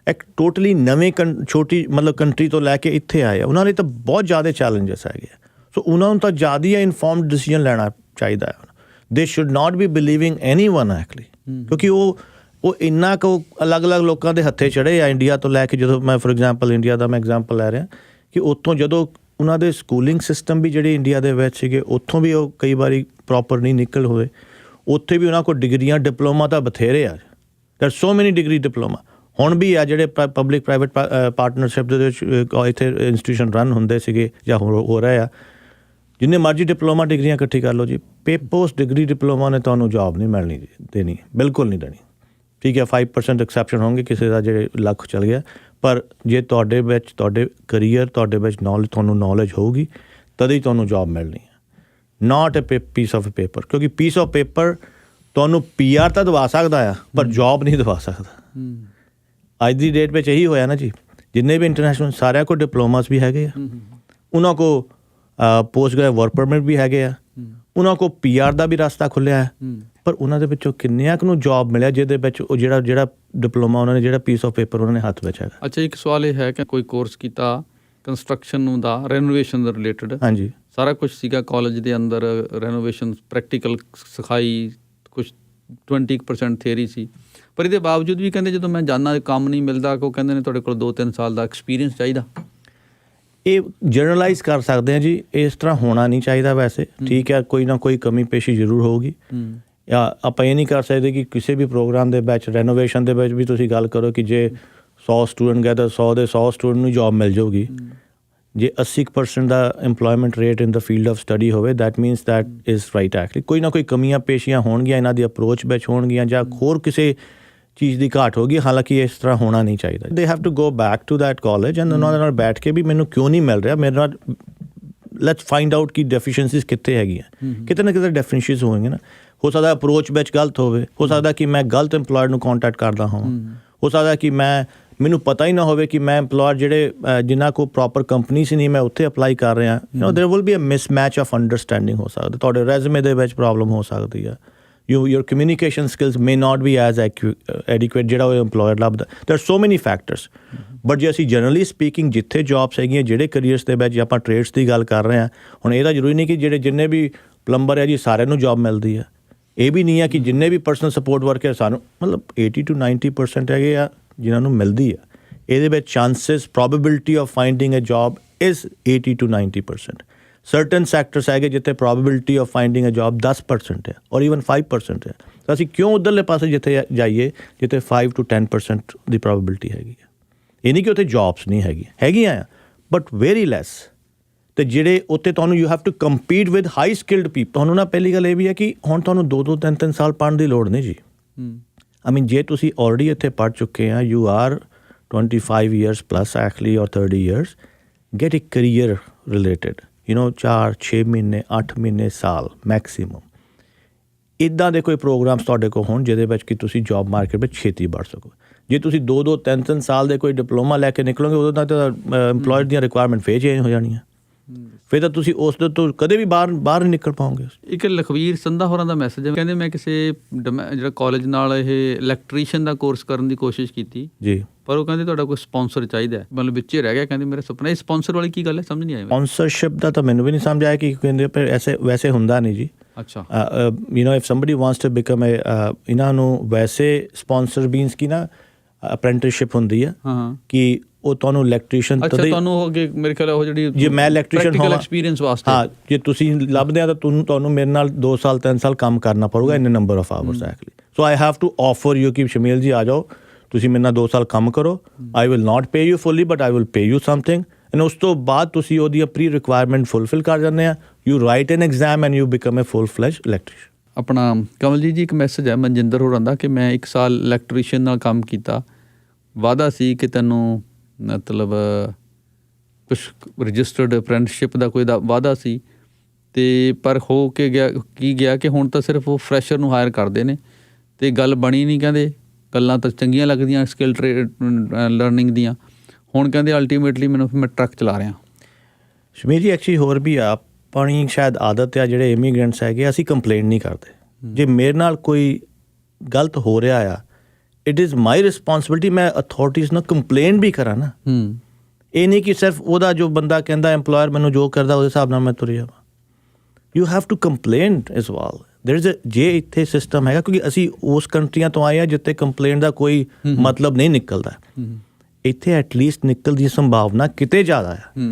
ਇੱਕ ਟੋਟਲੀ ਨਵੇਂ ਛੋਟੀ ਕੰਟਰੀ ਤੋਂ ਲੈ ਕੇ ਇੱਥੇ ਆਏ ਆ। ਉਹਨਾਂ ਲਈ ਤਾਂ ਬਹੁਤ ਜ਼ਿਆਦਾ ਚੈਲੰਜਸ ਹੈਗੇ ਆ। ਸੋ ਉਹਨਾਂ ਨੂੰ ਤਾਂ ਜ਼ਿਆਦਾ ਹੀ ਇਨਫੋਰਮਡ ਡਿਸੀਜਨ ਲੈਣਾ ਚਾਹੀਦਾ ਹੈ। They should not be believing anyone actually, ਕਿਉਂਕਿ ਉਹ ਇੰਨਾ ਕੁ ਅਲੱਗ-ਅਲੱਗ ਲੋਕਾਂ ਦੇ ਹੱਥੇ ਚੜ੍ਹੇ ਆ ਇੰਡੀਆ ਤੋਂ ਲੈ ਕੇ। ਜਦੋਂ ਮੈਂ ਫੋਰ ਐਗਜ਼ਾਮਪਲ ਇੰਡੀਆ ਦਾ ਮੈਂ ਐਗਜ਼ਾਮਪਲ ਲੈ ਰਿਹਾ ਕਿ ਉੱਥੋਂ ਜਦੋਂ ਉਹਨਾਂ ਦੇ ਸਕੂਲਿੰਗ ਸਿਸਟਮ ਵੀ ਜਿਹੜੇ ਇੰਡੀਆ ਦੇ ਵਿੱਚ ਸੀਗੇ, ਉੱਥੋਂ ਵੀ ਉਹ ਕਈ ਵਾਰੀ ਪ੍ਰੋਪਰ ਨਹੀਂ ਨਿਕਲ ਹੋਏ। ਉੱਥੇ ਵੀ ਉਹਨਾਂ ਕੋਲ ਡਿਗਰੀਆਂ, ਡਿਪਲੋਮਾ ਤਾਂ ਬਥੇਰੇ ਆ। ਦੇਰ ਸੋ ਮੈਨੀ ਡਿਗਰੀ ਡਿਪਲੋਮਾ ਹੁਣ ਵੀ ਆ ਜਿਹੜੇ ਪਬਲਿਕ ਪ੍ਰਾਈਵੇਟ ਪਾਰਟਨਰਸ਼ਿਪ ਦੇ ਵਿੱਚ ਇੱਥੇ ਇੰਸਟੀਟਿਊਸ਼ਨ ਰਨ ਹੁੰਦੇ ਸੀਗੇ ਜਾਂ ਹੋ ਰਹੇ ਆ। ਜਿੰਨੇ ਮਰਜ਼ੀ ਡਿਪਲੋਮਾ ਡਿਗਰੀਆਂ ਇਕੱਠੀ ਕਰ ਲਓ ਜੀ, ਪੋਸਟ ਡਿਗਰੀ ਡਿਪਲੋਮਾ ਨੇ ਤੁਹਾਨੂੰ ਜੌਬ ਨਹੀਂ ਮਿਲਣੀ ਦੇਣੀ, ਬਿਲਕੁਲ ਨਹੀਂ ਦੇਣੀ। ਠੀਕ ਹੈ, 5% ਐਕਸੈਪਸ਼ਨ ਹੋਣਗੇ ਕਿਸੇ ਦਾ ਜਿਹੜੇ ਲੱਖ ਚਲ ਗਿਆ, ਪਰ ਜੇ ਤੁਹਾਡੇ ਵਿੱਚ ਤੁਹਾਡੇ ਕਰੀਅਰ, ਤੁਹਾਡੇ ਵਿੱਚ ਤੁਹਾਨੂੰ ਨੌਲੇਜ ਹੋਊਗੀ ਤਦ ਹੀ ਤੁਹਾਨੂੰ ਜੌਬ ਮਿਲਣੀ ਹੈ। ਨਾਟ ਅ ਪੀਸ ਆਫ ਪੇਪਰ, ਕਿਉਂਕਿ ਪੀਸ ਆਫ ਪੇਪਰ ਤੁਹਾਨੂੰ PR ਤਾਂ ਦਵਾ ਸਕਦਾ ਆ ਪਰ ਜੌਬ ਨਹੀਂ ਦਵਾ ਸਕਦਾ। ਅੱਜ ਦੀ ਡੇਟ ਵਿੱਚ ਇਹੀ ਹੋਇਆ ਨਾ ਜੀ, ਜਿੰਨੇ ਵੀ ਇੰਟਰਨੈਸ਼ਨਲ ਸਾਰਿਆਂ ਕੋਲ ਡਿਪਲੋਮਾਸ ਵੀ ਹੈਗੇ ਆ, ਉਹਨਾਂ ਕੋਲ ਪੋਸਟ ਗ੍ਰੈਜੂਏਟ ਵਰਕ ਪਰਮਿਟ ਵੀ ਹੈਗੇ ਆ, ਉਹਨਾਂ ਕੋਲ PR ਦਾ ਵੀ ਰਸਤਾ ਖੁੱਲ੍ਹਿਆ ਹੈ, ਪਰ ਉਹਨਾਂ ਦੇ ਵਿੱਚੋਂ ਕਿੰਨਿਆਂ ਕੁ ਨੂੰ ਜੌਬ ਮਿਲਿਆ ਜਿਹਦੇ ਵਿੱਚ ਉਹ ਜਿਹੜਾ ਡਿਪਲੋਮਾ ਉਹਨਾਂ ਨੇ, ਜਿਹੜਾ ਪੀਸ ਆਫ ਪੇਪਰ ਉਹਨਾਂ ਨੇ ਹੱਥ ਵਿੱਚ ਹੈਗਾ। ਅੱਛਾ, ਇੱਕ ਸਵਾਲ ਇਹ ਹੈ ਕਿ ਕੋਈ ਕੋਰਸ ਕੀਤਾ ਕੰਸਟਰਕਸ਼ਨ ਦਾ, ਰੈਨੋਵੇਸ਼ਨ ਦਾ ਰਿਲੇਟਡ, ਹਾਂਜੀ, ਸਾਰਾ ਕੁਛ ਸੀਗਾ ਕਾਲਜ ਦੇ ਅੰਦਰ, ਰੈਨੋਵੇਸ਼ਨ ਪ੍ਰੈਕਟੀਕਲ ਸਿਖਾਈ, ਕੁਛ 20% ਥਿਅਰੀ ਸੀ, ਪਰ ਇਹਦੇ ਬਾਵਜੂਦ ਵੀ ਕਹਿੰਦੇ ਜਦੋਂ ਮੈਂ ਜਾਂਦਾ ਕੰਮ ਨਹੀਂ ਮਿਲਦਾ, ਉਹ ਕਹਿੰਦੇ ਨੇ ਤੁਹਾਡੇ ਕੋਲ 2-3 ਸਾਲ ਦਾ ਐਕਸਪੀਰੀਅੰਸ ਚਾਹੀਦਾ। ਇਹ ਜਨਰਲਾਈਜ਼ ਕਰ ਸਕਦੇ ਹਾਂ ਜੀ, ਇਸ ਤਰ੍ਹਾਂ ਹੋਣਾ ਨਹੀਂ ਚਾਹੀਦਾ ਵੈਸੇ। ਠੀਕ ਹੈ, ਕੋਈ ਨਾ ਕੋਈ ਕਮੀ ਪੇਸ਼ੀ ਜ਼ਰੂਰ ਹੋਊਗੀ। ਆਪਾਂ ਇਹ ਨਹੀਂ ਕਰ ਸਕਦੇ ਕਿ ਕਿਸੇ ਵੀ ਪ੍ਰੋਗਰਾਮ ਦੇ ਵਿੱਚ, ਰੈਨੋਵੇਸ਼ਨ ਦੇ ਵਿੱਚ ਵੀ ਤੁਸੀਂ ਗੱਲ ਕਰੋ ਕਿ ਜੇ 100 ਸਟੂਡੈਂਟ ਗਏ ਤਾਂ 100 ਦੇ 100 ਸਟੂਡੈਂਟ ਨੂੰ ਜੌਬ ਮਿਲ ਜਾਊਗੀ। ਜੇ 80% ਦਾ employment rate in the field of study ਹੋਵੇ, that means that is right actually. ਕੋਈ ਨਾ ਕੋਈ ਕਮੀਆਂ ਪੇਸ਼ੀਆਂ ਹੋਣਗੀਆਂ, ਇਹਨਾਂ ਦੀ ਅਪਰੋਚ ਵਿੱਚ ਹੋਣਗੀਆਂ, ਜਾਂ ਹੋਰ ਕਿਸੇ ਚੀਜ਼ ਦੀ ਘਾਟ ਹੋਗੀ। ਹਾਲਾਂਕਿ ਇਸ ਤਰ੍ਹਾਂ ਹੋਣਾ ਨਹੀਂ ਚਾਹੀਦਾ। They have to go back to that college and ਉਹਨਾਂ ਦੇ ਨਾਲ ਬੈਠ ਕੇ ਵੀ ਮੈਨੂੰ ਕਿਉਂ ਨਹੀਂ ਮਿਲ ਰਿਹਾ, ਮੇਰੇ ਨਾਲ ਲੈਟਸ ਫਾਈਂਡ ਆਊਟ ਕਿ ਡੈਫੀਸ਼ੀਐਂਸੀਜ਼ ਕਿੱਥੇ ਹੈਗੀਆਂ। ਕਿਤੇ ਨਾ ਕਿਤੇ ਡੈਫੀਸ਼ੀਐਂਸੀਜ਼ ਹੋਣਗੀਆਂ ਨਾ, ਹੋ ਸਕਦਾ ਅਪਰੋਚ ਵਿੱਚ ਗਲਤ ਹੋਵੇ, ਹੋ ਸਕਦਾ ਕਿ ਮੈਂ ਗਲਤ ਇੰਪਲੋਇਰ ਨੂੰ ਕੰਟੈਕਟ ਕਰਦਾ ਹੋਵਾਂ, ਹੋ ਸਕਦਾ ਕਿ ਮੈਨੂੰ ਪਤਾ ਹੀ ਨਾ ਹੋਵੇ ਕਿ ਮੈਂ ਇੰਪਲੋਇਰ ਜਿਹੜੇ ਜਿਨ੍ਹਾਂ ਕੋਲ ਪ੍ਰੋਪਰ ਕੰਪਨੀ ਸੀ ਨਹੀਂ, ਮੈਂ ਉੱਥੇ ਅਪਲਾਈ ਕਰ ਰਿਹਾ। There will be a mismatch of understanding ਹੋ ਸਕਦਾ, ਤੁਹਾਡੇ ਰੈਜ਼ੂਮੇ ਦੇ ਵਿੱਚ ਪ੍ਰੋਬਲਮ ਹੋ ਸਕਦੀ ਆ, your communication skills may not be as adequate ਜਿਹੜਾ ਉਹ employer ਲੱਭਦਾ। there are so many factors, but ਜੇ ਅਸੀਂ ਜਨਰਲੀ ਸਪੀਕਿੰਗ ਜਿੱਥੇ ਜੌਬਸ ਹੈਗੀਆਂ, ਜਿਹੜੇ ਕਰੀਅਰਸ ਦੇ ਵਿੱਚ, ਜੇ ਆਪਾਂ ਟ੍ਰੇਡਸ ਦੀ ਗੱਲ ਕਰ ਰਹੇ ਹਾਂ, ਹੁਣ ਇਹਦਾ ਜ਼ਰੂਰੀ ਨਹੀਂ ਕਿ ਜਿੰਨੇ ਵੀ ਪਲੰਬਰ ਹੈ ਜੀ ਸਾਰਿਆਂ ਨੂੰ ਜੌਬ ਮਿਲਦੀ ਆ। ਇਹ ਵੀ ਨਹੀਂ ਆ ਕਿ ਜਿੰਨੇ ਵੀ ਪਰਸਨਲ ਸਪੋਰਟ ਵਰਕਰ ਸਾਨੂੰ, ਮਤਲਬ 80 to 90% ਹੈਗੇ ਆ ਜਿਨ੍ਹਾਂ ਨੂੰ ਮਿਲਦੀ ਆ। ਇਹਦੇ ਵਿੱਚ chances, probability of finding a job is 80 to 90%। Certain sectors ਹੈਗੇ ਜਿੱਥੇ probability of finding a job 10% ਹੈ ਔਰ ਈਵਨ 5% ਹੈ। ਤਾਂ ਅਸੀਂ ਕਿਉਂ ਉੱਧਰਲੇ ਪਾਸੇ ਜਿੱਥੇ ਜਾਈਏ ਜਿੱਥੇ 5 to 10% ਦੀ ਪ੍ਰੋਬੇਬਿਲਿਟੀ ਹੈਗੀ ਆ। ਇਹ ਨਹੀਂ ਕਿ ਉੱਥੇ ਜੌਬਸ ਨਹੀਂ ਹੈਗੀਆਂ ਆ, ਬਟ ਵੈਰੀ ਲੈਸ। ਅਤੇ ਜਿਹੜੇ ਉੱਥੇ ਤੁਹਾਨੂੰ you have to compete with high skilled people. ਤੁਹਾਨੂੰ ਨਾ ਪਹਿਲੀ ਗੱਲ ਇਹ ਵੀ ਹੈ ਕਿ ਹੁਣ ਤੁਹਾਨੂੰ 2-2, 3-3 ਸਾਲ ਪੜ੍ਹਨ ਦੀ ਲੋੜ ਨਹੀਂ ਜੀ। ਆਈ ਮੀਨ ਜੇ ਤੁਸੀਂ ਆਲਰੇਡੀ ਇੱਥੇ ਪੜ੍ਹ ਚੁੱਕੇ ਆ, you are 25 years plus actually or 30 years, get a career related, 4-6 ਮਹੀਨੇ 8 ਮਹੀਨੇ ਸਾਲ ਮੈਕਸੀਮਮ ਇੱਦਾਂ ਦੇ ਕੋਈ ਪ੍ਰੋਗਰਾਮਸ ਤੁਹਾਡੇ ਕੋਲ ਹੋਣ ਜਿਹਦੇ ਵਿੱਚ ਕਿ ਤੁਸੀਂ ਜੌਬ ਮਾਰਕੀਟ ਵਿੱਚ ਛੇਤੀ ਵੱਧ ਸਕੋ। ਜੇ ਤੁਸੀਂ 2-2, 3-3 ਸਾਲ ਦੇ ਕੋਈ ਡਿਪਲੋਮਾ ਲੈ ਕੇ ਨਿਕਲੋਗੇ, ਉਦੋਂ ਤੱਕ ਤਾਂ ਇੰਪਲੋਇਰ ਦੀਆਂ ਰਿਕੁਆਇਰਮੈਂਟ ਫੇਰ ਚੇਂਜ ਹੋ ਜਾਣੀਆਂ। ਫਿਰ ਤਾਂ ਤੁਸੀਂ ਉਸ ਦੇ ਤੋਂ ਕਦੇ ਵੀ ਬਾਹਰ ਨਹੀਂ ਨਿਕਲ ਪਾਓਗੇ। ਇੱਕ ਲਖਵੀਰ ਸੰਧਾ ਹੋਰਾਂ ਦਾ ਮੈਸੇਜ ਹੈ, ਕਹਿੰਦੇ ਮੈਂ ਕਿਸੇ ਜਿਹੜਾ ਕਾਲਜ ਨਾਲ ਇਹ ਇਲੈਕਟ੍ਰੀਸ਼ੀਅਨ ਦਾ ਕੋਰਸ ਕਰਨ ਦੀ ਕੋਸ਼ਿਸ਼ ਕੀਤੀ ਜੀ, ਪਰ ਉਹ ਕਹਿੰਦੇ ਤੁਹਾਡਾ ਕੋਈ ਸਪਾਂਸਰ ਚਾਹੀਦਾ, ਮਤਲਬ ਵਿੱਚ ਹੀ ਰਹਿ ਗਿਆ। ਕਹਿੰਦੇ ਮੇਰਾ ਸੁਪਨਾ। ਇਹ ਸਪਾਂਸਰ ਵਾਲੀ ਕੀ ਗੱਲ ਹੈ, ਸਮਝ ਨਹੀਂ ਆਈ। ਸਪਾਂਸਰਸ਼ਿਪ ਦਾ ਤਾਂ ਮੈਨੂੰ ਵੀ ਨਹੀਂ ਸਮਝ ਆਇਆ ਕਿ ਕਹਿੰਦੇ, ਪਰ ਵੈਸੇ ਹੁੰਦਾ ਨਹੀਂ ਜੀ। ਅੱਛਾ, if somebody wants to become ਇਹਨਾਂ ਨੂੰ ਵੈਸੇ ਸਪਾਂਸਰ ਮੀਨਸ ਕਿ ਨਾ ਅਪ੍ਰੈਂਟਿਸਸ਼ਿਪ ਹੁੰਦੀ ਆ ਕਿ ਉਹ ਤੁਹਾਨੂੰ ਇਲੈਕਟ੍ਰੀਸ਼ੀਅਨ ਤੁਹਾਨੂੰ ਅੱਗੇ ਮੇਰੇ ਖਿਆਲ ਉਹ ਜਿਹੜੀ ਜੇ ਮੈਂ ਇਲੈਕਟ੍ਰੀਸ਼ੀਅਨ ਹੋਵਾਂ ਐਕਸਪੀਰੀਅੰਸ ਵਾਸਤੇ, ਹਾਂ, ਜੇ ਤੁਸੀਂ ਲੱਭਦੇ ਆ ਤਾਂ ਤੁਹਾਨੂੰ ਮੇਰੇ ਨਾਲ 2 ਸਾਲ 3 ਸਾਲ ਕੰਮ ਕਰਨਾ ਪਊਗਾ in number of hours actually. So I have to offer you ਕਿ ਸ਼ਮੀਲ ਜੀ ਆ ਜਾਓ, ਤੁਸੀਂ ਮੇਰੇ ਨਾਲ 2 ਸਾਲ ਕੰਮ ਕਰੋ, I will not pay you fully but I will pay you something, and ਉਸ ਤੋਂ ਬਾਅਦ ਤੁਸੀਂ ਉਹਦੀ ਪ੍ਰੀ ਰਿਕੁਆਇਰਮੈਂਟ ਫੁਲਫਿਲ ਕਰ ਜਾਂਦੇ ਆ, you write an exam and you become a full fledged electrician. ਆਪਣਾ ਕਮਲਜੀਤ ਜੀ ਇੱਕ ਮੈਸੇਜ ਹੈ ਮਨਜਿੰਦਰ ਹੋਰਾਂ ਦਾ ਕਿ ਮੈਂ 1 ਸਾਲ ਇਲੈਕਟ੍ਰੀਸ਼ੀਅਨ ਨਾਲ ਕੰਮ ਕੀਤਾ, ਵਾਅਦਾ ਸੀ ਕਿ ਤੈਨੂੰ ਮਤਲਬ ਕੁਛ ਰਜਿਸਟਰਡ ਅਪ੍ਰੈਂਟਿਸਸ਼ਿਪ ਦਾ ਕੋਈ ਵਾਅਦਾ ਸੀ, ਅਤੇ ਪਰ ਹੋ ਕੇ ਗਿਆ ਕਿ ਹੁਣ ਤਾਂ ਸਿਰਫ ਉਹ ਫਰੈਸ਼ਰ ਨੂੰ ਹਾਇਰ ਕਰਦੇ ਨੇ ਅਤੇ ਗੱਲ ਬਣੀ ਨਹੀਂ। ਕਹਿੰਦੇ ਗੱਲਾਂ ਤਾਂ ਚੰਗੀਆਂ ਲੱਗਦੀਆਂ ਸਕਿੱਲ ਲਰਨਿੰਗ ਦੀਆਂ, ਹੁਣ ਕਹਿੰਦੇ ਅਲਟੀਮੇਟਲੀ ਮੈਂ ਟਰੱਕ ਚਲਾ ਰਿਹਾ। ਸ਼ਮੀਰ ਜੀ ਐਕਚੁਅਲੀ ਹੋਰ ਵੀ ਆ, ਆਪਣੀ ਸ਼ਾਇਦ ਆਦਤ ਆ, ਜਿਹੜੇ ਇਮੀਗ੍ਰੈਂਟਸ ਹੈਗੇ ਅਸੀਂ ਕੰਪਲੇਂਟ ਨਹੀਂ ਕਰਦੇ। ਜੇ ਮੇਰੇ ਨਾਲ ਕੋਈ ਗਲਤ ਹੋ ਰਿਹਾ ਆ, ਇਟ ਇਜ਼ ਮਾਈ ਰਿਸਪੋਂਸਿਬਿਲਿਟੀ, ਮੈਂ ਅਥਾਰਟੀਜ਼ ਨਾਲ ਕੰਪਲੇਂਟ ਵੀ ਕਰਾਂ ਨਾ। ਇਹ ਨਹੀਂ ਕਿ ਸਿਰਫ ਉਹਦਾ ਜੋ ਬੰਦਾ ਕਹਿੰਦਾ ਇੰਪਲੋਇਰ ਮੈਨੂੰ ਜੋ ਕਰਦਾ ਉਹਦੇ ਹਿਸਾਬ ਨਾਲ ਮੈਂ ਤੁਰ ਜਾਵਾਂ। ਯੂ ਹੈਵ ਟੂ ਕੰਪਲੇਂਟ ਇਸ ਵਾਲ। ਦੇਰ ਇਜ਼ ਜੇ ਇੱਥੇ ਸਿਸਟਮ ਹੈਗਾ, ਕਿਉਂਕਿ ਅਸੀਂ ਉਸ ਕੰਟਰੀਆਂ ਤੋਂ ਆਏ ਹਾਂ ਜਿੱਥੇ ਕੰਪਲੇਂਟ ਦਾ ਕੋਈ ਮਤਲਬ ਨਹੀਂ ਨਿਕਲਦਾ। ਇੱਥੇ ਐਟਲੀਸਟ ਨਿਕਲ ਦੀ ਸੰਭਾਵਨਾ ਕਿਤੇ ਜ਼ਿਆਦਾ ਆ।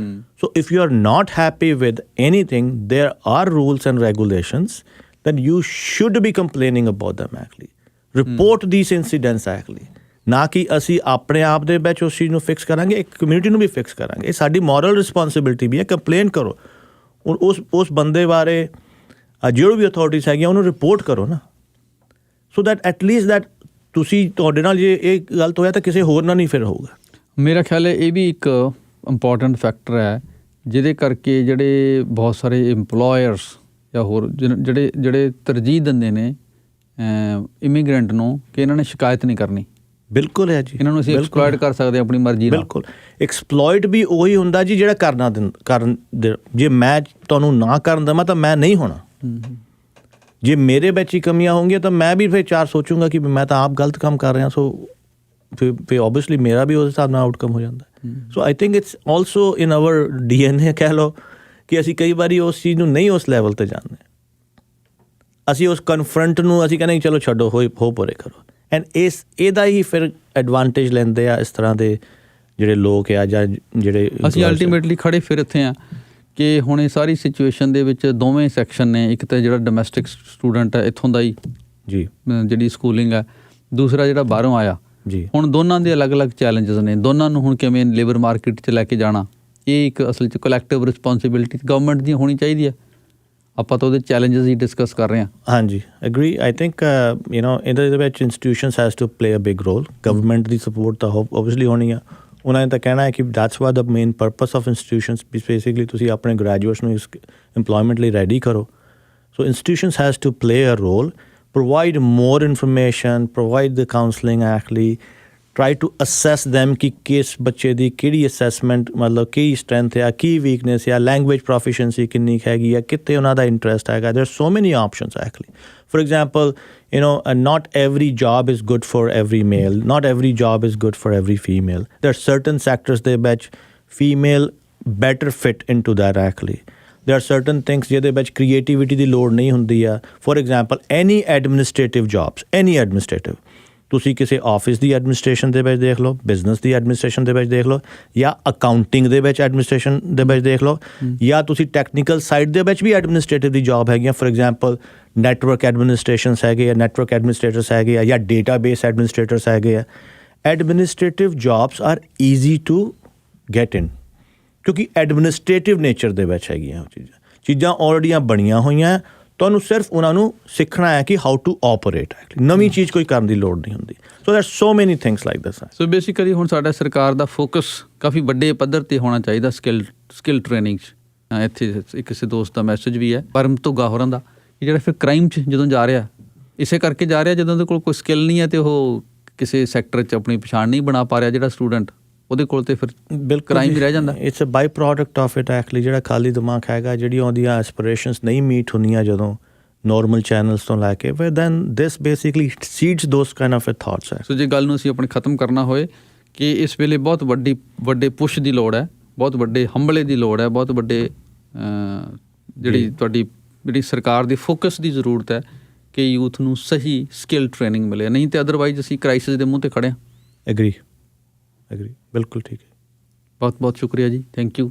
So if you are not happy with anything, there are rules and regulations then you should be complaining about them actually. Report these incidents actually, ਨਾ ਕਿ ਅਸੀਂ ਆਪਣੇ ਆਪ ਦੇ ਵਿੱਚ ਉਸ ਚੀਜ਼ ਨੂੰ ਫਿਕਸ ਕਰਾਂਗੇ, ਇੱਕ ਕਮਿਊਨਿਟੀ ਨੂੰ ਵੀ ਫਿਕਸ ਕਰਾਂਗੇ। ਇਹ ਸਾਡੀ ਮੋਰਲ ਰਿਸਪੋਂਸਿਬਿਲਿਟੀ ਵੀ ਹੈ। ਕੰਪਲੇਨ ਕਰੋ, ਉਸ ਬੰਦੇ ਬਾਰੇ ਜਿਹੜੇ ਵੀ ਅਥਾਰਟੀਜ਼ ਹੈਗੀਆਂ ਉਹਨੂੰ ਰਿਪੋਰਟ ਕਰੋ ਨਾ, ਸੋ ਦੈਟ ਐਟਲੀਸਟ ਦੈਟ ਤੁਸੀਂ ਤੁਹਾਡੇ ਨਾਲ ਜੇ ਇਹ ਗਲਤ ਹੋਇਆ ਤਾਂ ਕਿਸੇ ਹੋਰ ਨਾਲ ਨਹੀਂ ਫਿਰ ਹੋਊਗਾ। ਮੇਰਾ ਖਿਆਲ ਹੈ ਇਹ ਵੀ ਇੱਕ ਇੰਪੋਰਟੈਂਟ ਫੈਕਟਰ ਹੈ ਜਿਹਦੇ ਕਰਕੇ ਜਿਹੜੇ ਬਹੁਤ ਸਾਰੇ ਇੰਪਲੋਇਰਸ ਜਾਂ ਹੋਰ ਜਿਹੜੇ ਤਰਜੀਹ ਦਿੰਦੇ ਨੇ ਇਮੀਗ੍ਰੈਂਟ ਨੂੰ ਕਿ ਇਹਨਾਂ ਨੇ ਸ਼ਿਕਾਇਤ ਨਹੀਂ ਕਰਨੀ। ਬਿਲਕੁਲ ਹੈ ਜੀ, ਇਹਨਾਂ ਨੂੰ ਅਸੀਂ ਐਕਸਪਲੋਇਟ ਕਰ ਸਕਦੇ ਆਪਣੀ ਮਰਜ਼ੀ ਨਾਲ। ਬਿਲਕੁਲ, ਐਕਸਪਲੋਇਟ ਵੀ ਉਹੀ ਹੁੰਦਾ ਜੀ ਜਿਹੜਾ ਕਰਨ ਜੇ ਮੈਂ ਤੁਹਾਨੂੰ ਨਾ ਕਰਨ ਦੇਵਾਂ ਤਾਂ ਮੈਂ ਨਹੀਂ ਹੋਣਾ। ਜੇ ਮੇਰੇ ਵਿੱਚ ਹੀ ਕਮੀਆਂ ਹੋਣਗੀਆਂ ਤਾਂ ਮੈਂ ਵੀ ਫਿਰ 4 ਸੋਚੂੰਗਾ ਕਿ ਮੈਂ ਤਾਂ ਆਪ ਗਲਤ ਕੰਮ ਕਰ ਰਿਹਾ, ਸੋ ਫਿਰ ਓਬਵੀਅਸਲੀ ਮੇਰਾ ਵੀ ਉਸ ਹਿਸਾਬ ਨਾਲ ਆਊਟਕਮ ਹੋ ਜਾਂਦਾ। So I think it's also in our DNA ਕਹਿ ਲਓ ਕਿ ਅਸੀਂ ਕਈ ਵਾਰੀ ਉਸ ਚੀਜ਼ ਨੂੰ ਨਹੀਂ ਉਸ ਲੈਵਲ 'ਤੇ ਜਾਂਦੇ। ਅਸੀਂ ਉਸ ਕਨਫਰੰਟ ਨੂੰ ਅਸੀਂ ਕਹਿੰਦੇ ਚਲੋ ਛੱਡੋ, ਹੋ ਪਰੇ ਕਰੋ, ਐਂਡ ਇਹਦਾ ਹੀ ਫਿਰ ਐਡਵਾਂਟੇਜ ਲੈਂਦੇ ਆ ਇਸ ਤਰ੍ਹਾਂ ਦੇ ਜਿਹੜੇ ਲੋਕ ਆ ਜਾਂ ਜਿਹੜੇ ਅਸੀਂ ਅਲਟੀਮੇਟਲੀ ਖੜੇ ਫਿਰ ਇੱਥੇ ਆ ਕਿ ਹੁਣ ਇਹ ਸਾਰੀ ਸਿਚੁਏਸ਼ਨ ਦੇ ਵਿੱਚ ਦੋਵੇਂ ਸੈਕਸ਼ਨ ਨੇ। ਇੱਕ ਤਾਂ ਜਿਹੜਾ ਡੋਮੈਸਟਿਕ ਸਟੂਡੈਂਟ ਹੈ ਇੱਥੋਂ ਦਾ ਹੀ ਜੀ ਜਿਹੜੀ ਸਕੂਲਿੰਗ ਹੈ, ਦੂਸਰਾ ਜਿਹੜਾ ਬਾਹਰੋਂ ਆਇਆ ਜੀ। ਹੁਣ ਦੋਨਾਂ ਦੇ ਅਲੱਗ-ਅਲੱਗ ਚੈਲੰਜਸ ਨੇ, ਦੋਨਾਂ ਨੂੰ ਹੁਣ ਕਿਵੇਂ ਲੇਬਰ ਮਾਰਕੀਟ 'ਚ ਲੈ ਕੇ ਜਾਣਾ, ਇਹ ਇੱਕ ਅਸਲ 'ਚ ਕਲੈਕਟਿਵ ਰਿਸਪੋਂਸੀਬਿਲਿਟੀ ਗਵਰਨਮੈਂਟ ਦੀ ਹੋਣੀ ਚਾਹੀਦੀ ਹੈ। ਆਪਾਂ ਤਾਂ ਉਹਦੇ ਚੈਲੰਜਸ ਹੀ ਡਿਸਕਸ ਕਰ ਰਹੇ ਹਾਂ। ਹਾਂਜੀ, ਐਗਰੀ। ਆਈ ਥਿੰਕ ਇਹਦੇ ਵਿੱਚ institutions has to play a big role. Government ਦੀ ਸਪੋਰਟ ਤਾਂ ਓਬਵੀਅਸਲੀ ਹੋਣੀ ਆ। ਉਹਨਾਂ ਨੇ ਤਾਂ ਕਹਿਣਾ ਹੈ ਕਿ that's what the main purpose of institutions, basically ਤੁਸੀਂ ਆਪਣੇ ਗ੍ਰੈਜੂਏਟਸ ਨੂੰ ਇਸ ਇੰਪਲੋਇਮੈਂਟ ਲਈ ਰੈਡੀ ਕਰੋ। So institutions has to play a role, provide more information, provide the counseling actually, try to assess them ਕਿ ਕਿਸ ਬੱਚੇ ਦੀ ਕਿਹੜੀ ਅਸੈਸਮੈਂਟ ਮਤਲਬ ਕੀ ਸਟਰੈਂਥ ਆ ਕੀ ਵੀਕਨੈਸ ਆ ਲੈਂਗੁਏਜ ਪ੍ਰੋਫੀਸ਼ੀਐਂਸੀ ਕਿੰਨੀ ਕੁ ਹੈਗੀ ਆ ਕਿਤੇ ਉਹਨਾਂ ਦਾ ਇੰਟਰਸਟ ਹੈਗਾ there are so many options actually. For example, not every job is good for every male, not every job is good for every female. There are certain sectors ਦੇ ਵਿੱਚ female better fit into that actually. There are certain things ਜਿਹਦੇ ਵਿੱਚ creativity ਦੀ ਲੋੜ ਨਹੀਂ ਹੁੰਦੀ ਆ. For example, any administrative jobs, any administrative, ਤੁਸੀਂ ਕਿਸੇ ਆਫਿਸ ਦੀ ਐਡਮਿਨਿਸਟ੍ਰੇਸ਼ਨ ਦੇ ਵਿੱਚ ਦੇਖ ਲਓ, ਬਿਜ਼ਨਸ ਦੀ ਐਡਮਿਨਿਸਟ੍ਰੇਸ਼ਨ ਦੇ ਵਿੱਚ ਦੇਖ ਲਓ, ਜਾਂ ਅਕਾਊਂਟਿੰਗ ਦੇ ਵਿੱਚ ਐਡਮਿਨਿਸਟ੍ਰੇਸ਼ਨ ਦੇ ਵਿੱਚ ਦੇਖ ਲਓ, ਜਾਂ ਤੁਸੀਂ ਟੈਕਨੀਕਲ ਸਾਈਡ ਦੇ ਵਿੱਚ ਵੀ ਐਡਮਿਨਿਸਟ੍ਰੇਟਿਵ ਦੀ ਜੋਬ ਹੈਗੀਆਂ. ਫੋਰ ਐਗਜ਼ਾਮਪਲ ਨੈਟਵਰਕ ਐਡਮਿਨਿਸਟ੍ਰੇਸ਼ਨਸ ਹੈਗੇ ਆ, ਨੈਟਵਰਕ ਐਡਮਿਨਿਸਟ੍ਰੇਟਰਸ ਹੈਗੇ ਆ, ਜਾਂ ਡੇਟਾਬੇਸ ਐਡਮਿਨਿਸਟ੍ਰੇਟਰਸ ਹੈਗੇ ਆ. Administrative jobs are easy to get in ਕਿਉਂਕਿ ਐਡਮਿਨਿਸਟ੍ਰੇਟਿਵ ਨੇਚਰ ਦੇ ਵਿੱਚ ਹੈਗੀਆਂ ਉਹ ਚੀਜ਼ਾਂ ਆਲਰੇਡੀਆਂ ਬਣੀਆਂ ਹੋਈਆਂ. ਤੁਹਾਨੂੰ ਸਿਰਫ ਉਹਨਾਂ ਨੂੰ ਸਿੱਖਣਾ ਹੈ ਕਿ ਹਾਊ ਟੂ ਆਪਰੇਟ ਨਵੀਂ ਚੀਜ਼ ਕੋਈ ਕਰਨ ਦੀ ਲੋੜ ਨਹੀਂ ਹੁੰਦੀ. ਸੋ ਦੇਰ ਸੋ ਮੈਨੀ things like this. So basically ਹੁਣ ਸਾਡਾ ਸਰਕਾਰ ਦਾ ਫੋਕਸ ਕਾਫੀ ਵੱਡੇ ਪੱਧਰ 'ਤੇ ਹੋਣਾ ਚਾਹੀਦਾ ਸਕਿੱਲ ਟ੍ਰੇਨਿੰਗ 'ਚ. ਇੱਥੇ ਇੱਕ ਕਿਸੇ ਦੋਸਤ ਦਾ ਮੈਸੇਜ ਵੀ ਹੈ ਪਰਮ ਧੁੱਗਾ ਹੋਰਾਂ ਦਾ ਕਿ ਜਿਹੜਾ ਫਿਰ ਕ੍ਰਾਈਮ 'ਚ ਜਦੋਂ ਜਾ ਰਿਹਾ ਇਸੇ ਕਰਕੇ ਜਾ ਰਿਹਾ ਜਦੋਂ ਉਹਦੇ ਕੋਲ ਕੋਈ ਸਕਿੱਲ ਨਹੀਂ ਹੈ ਅਤੇ ਉਹ ਕਿਸੇ ਸੈਕਟਰ 'ਚ ਆਪਣੀ ਪਛਾਣ ਨਹੀਂ ਬਣਾ ਪਾ ਰਿਹਾ ਜਿਹੜਾ ਸਟੂਡੈਂਟ ਉਹਦੇ ਕੋਲ ਤੇ ਫਿਰ ਕ੍ਰਾਈਮ ਵੀ ਰਹਿ ਜਾਂਦਾ. It's a by product of it actually. ਜਿਹੜਾ ਖਾਲੀ ਦਿਮਾਗ ਹੈਗਾ ਜਿਹੜੀ ਉਹਦੀਆਂ ਐਸਪੀਰੇਸ਼ਨਸ ਨਹੀਂ ਮੀਟ ਹੁੰਦੀਆਂ ਜਦੋਂ ਨੋਰਮਲ ਚੈਨਲਸ ਤੋਂ ਲੈ ਕੇ ਫਿਰ then this basically seeds those kind of thoughts ਹੈ. ਸੋ ਜੇ ਗੱਲ ਨੂੰ ਅਸੀਂ ਆਪਣੇ ਖਤਮ ਕਰਨਾ ਹੋਏ ਕਿ ਇਸ ਵੇਲੇ ਬਹੁਤ ਵੱਡੇ ਪੁਸ਼ ਦੀ ਲੋੜ ਹੈ, ਬਹੁਤ ਵੱਡੇ ਹੰਭਲੇ ਦੀ ਲੋੜ ਹੈ, ਬਹੁਤ ਵੱਡੇ ਜਿਹੜੀ ਸਰਕਾਰ ਦੀ ਫੋਕਸ ਦੀ ਜ਼ਰੂਰਤ ਹੈ ਕਿ ਯੂਥ ਨੂੰ ਸਹੀ ਸਕਿੱਲ ਟ੍ਰੇਨਿੰਗ ਮਿਲੇ. ਨਹੀਂ ਤਾਂ ਅਦਰਵਾਈਜ਼ ਅਸੀਂ ਕ੍ਰਾਈਸਿਸ ਦੇ ਮੂੰਹ 'ਤੇ ਖੜ੍ਹੇ ਹਾਂ. ਐਗਰੀ ਬਿਲਕੁਲ ਠੀਕ ਹੈ. ਬਹੁਤ ਬਹੁਤ ਸ਼ੁਕਰੀਆ ਜੀ. Thank you.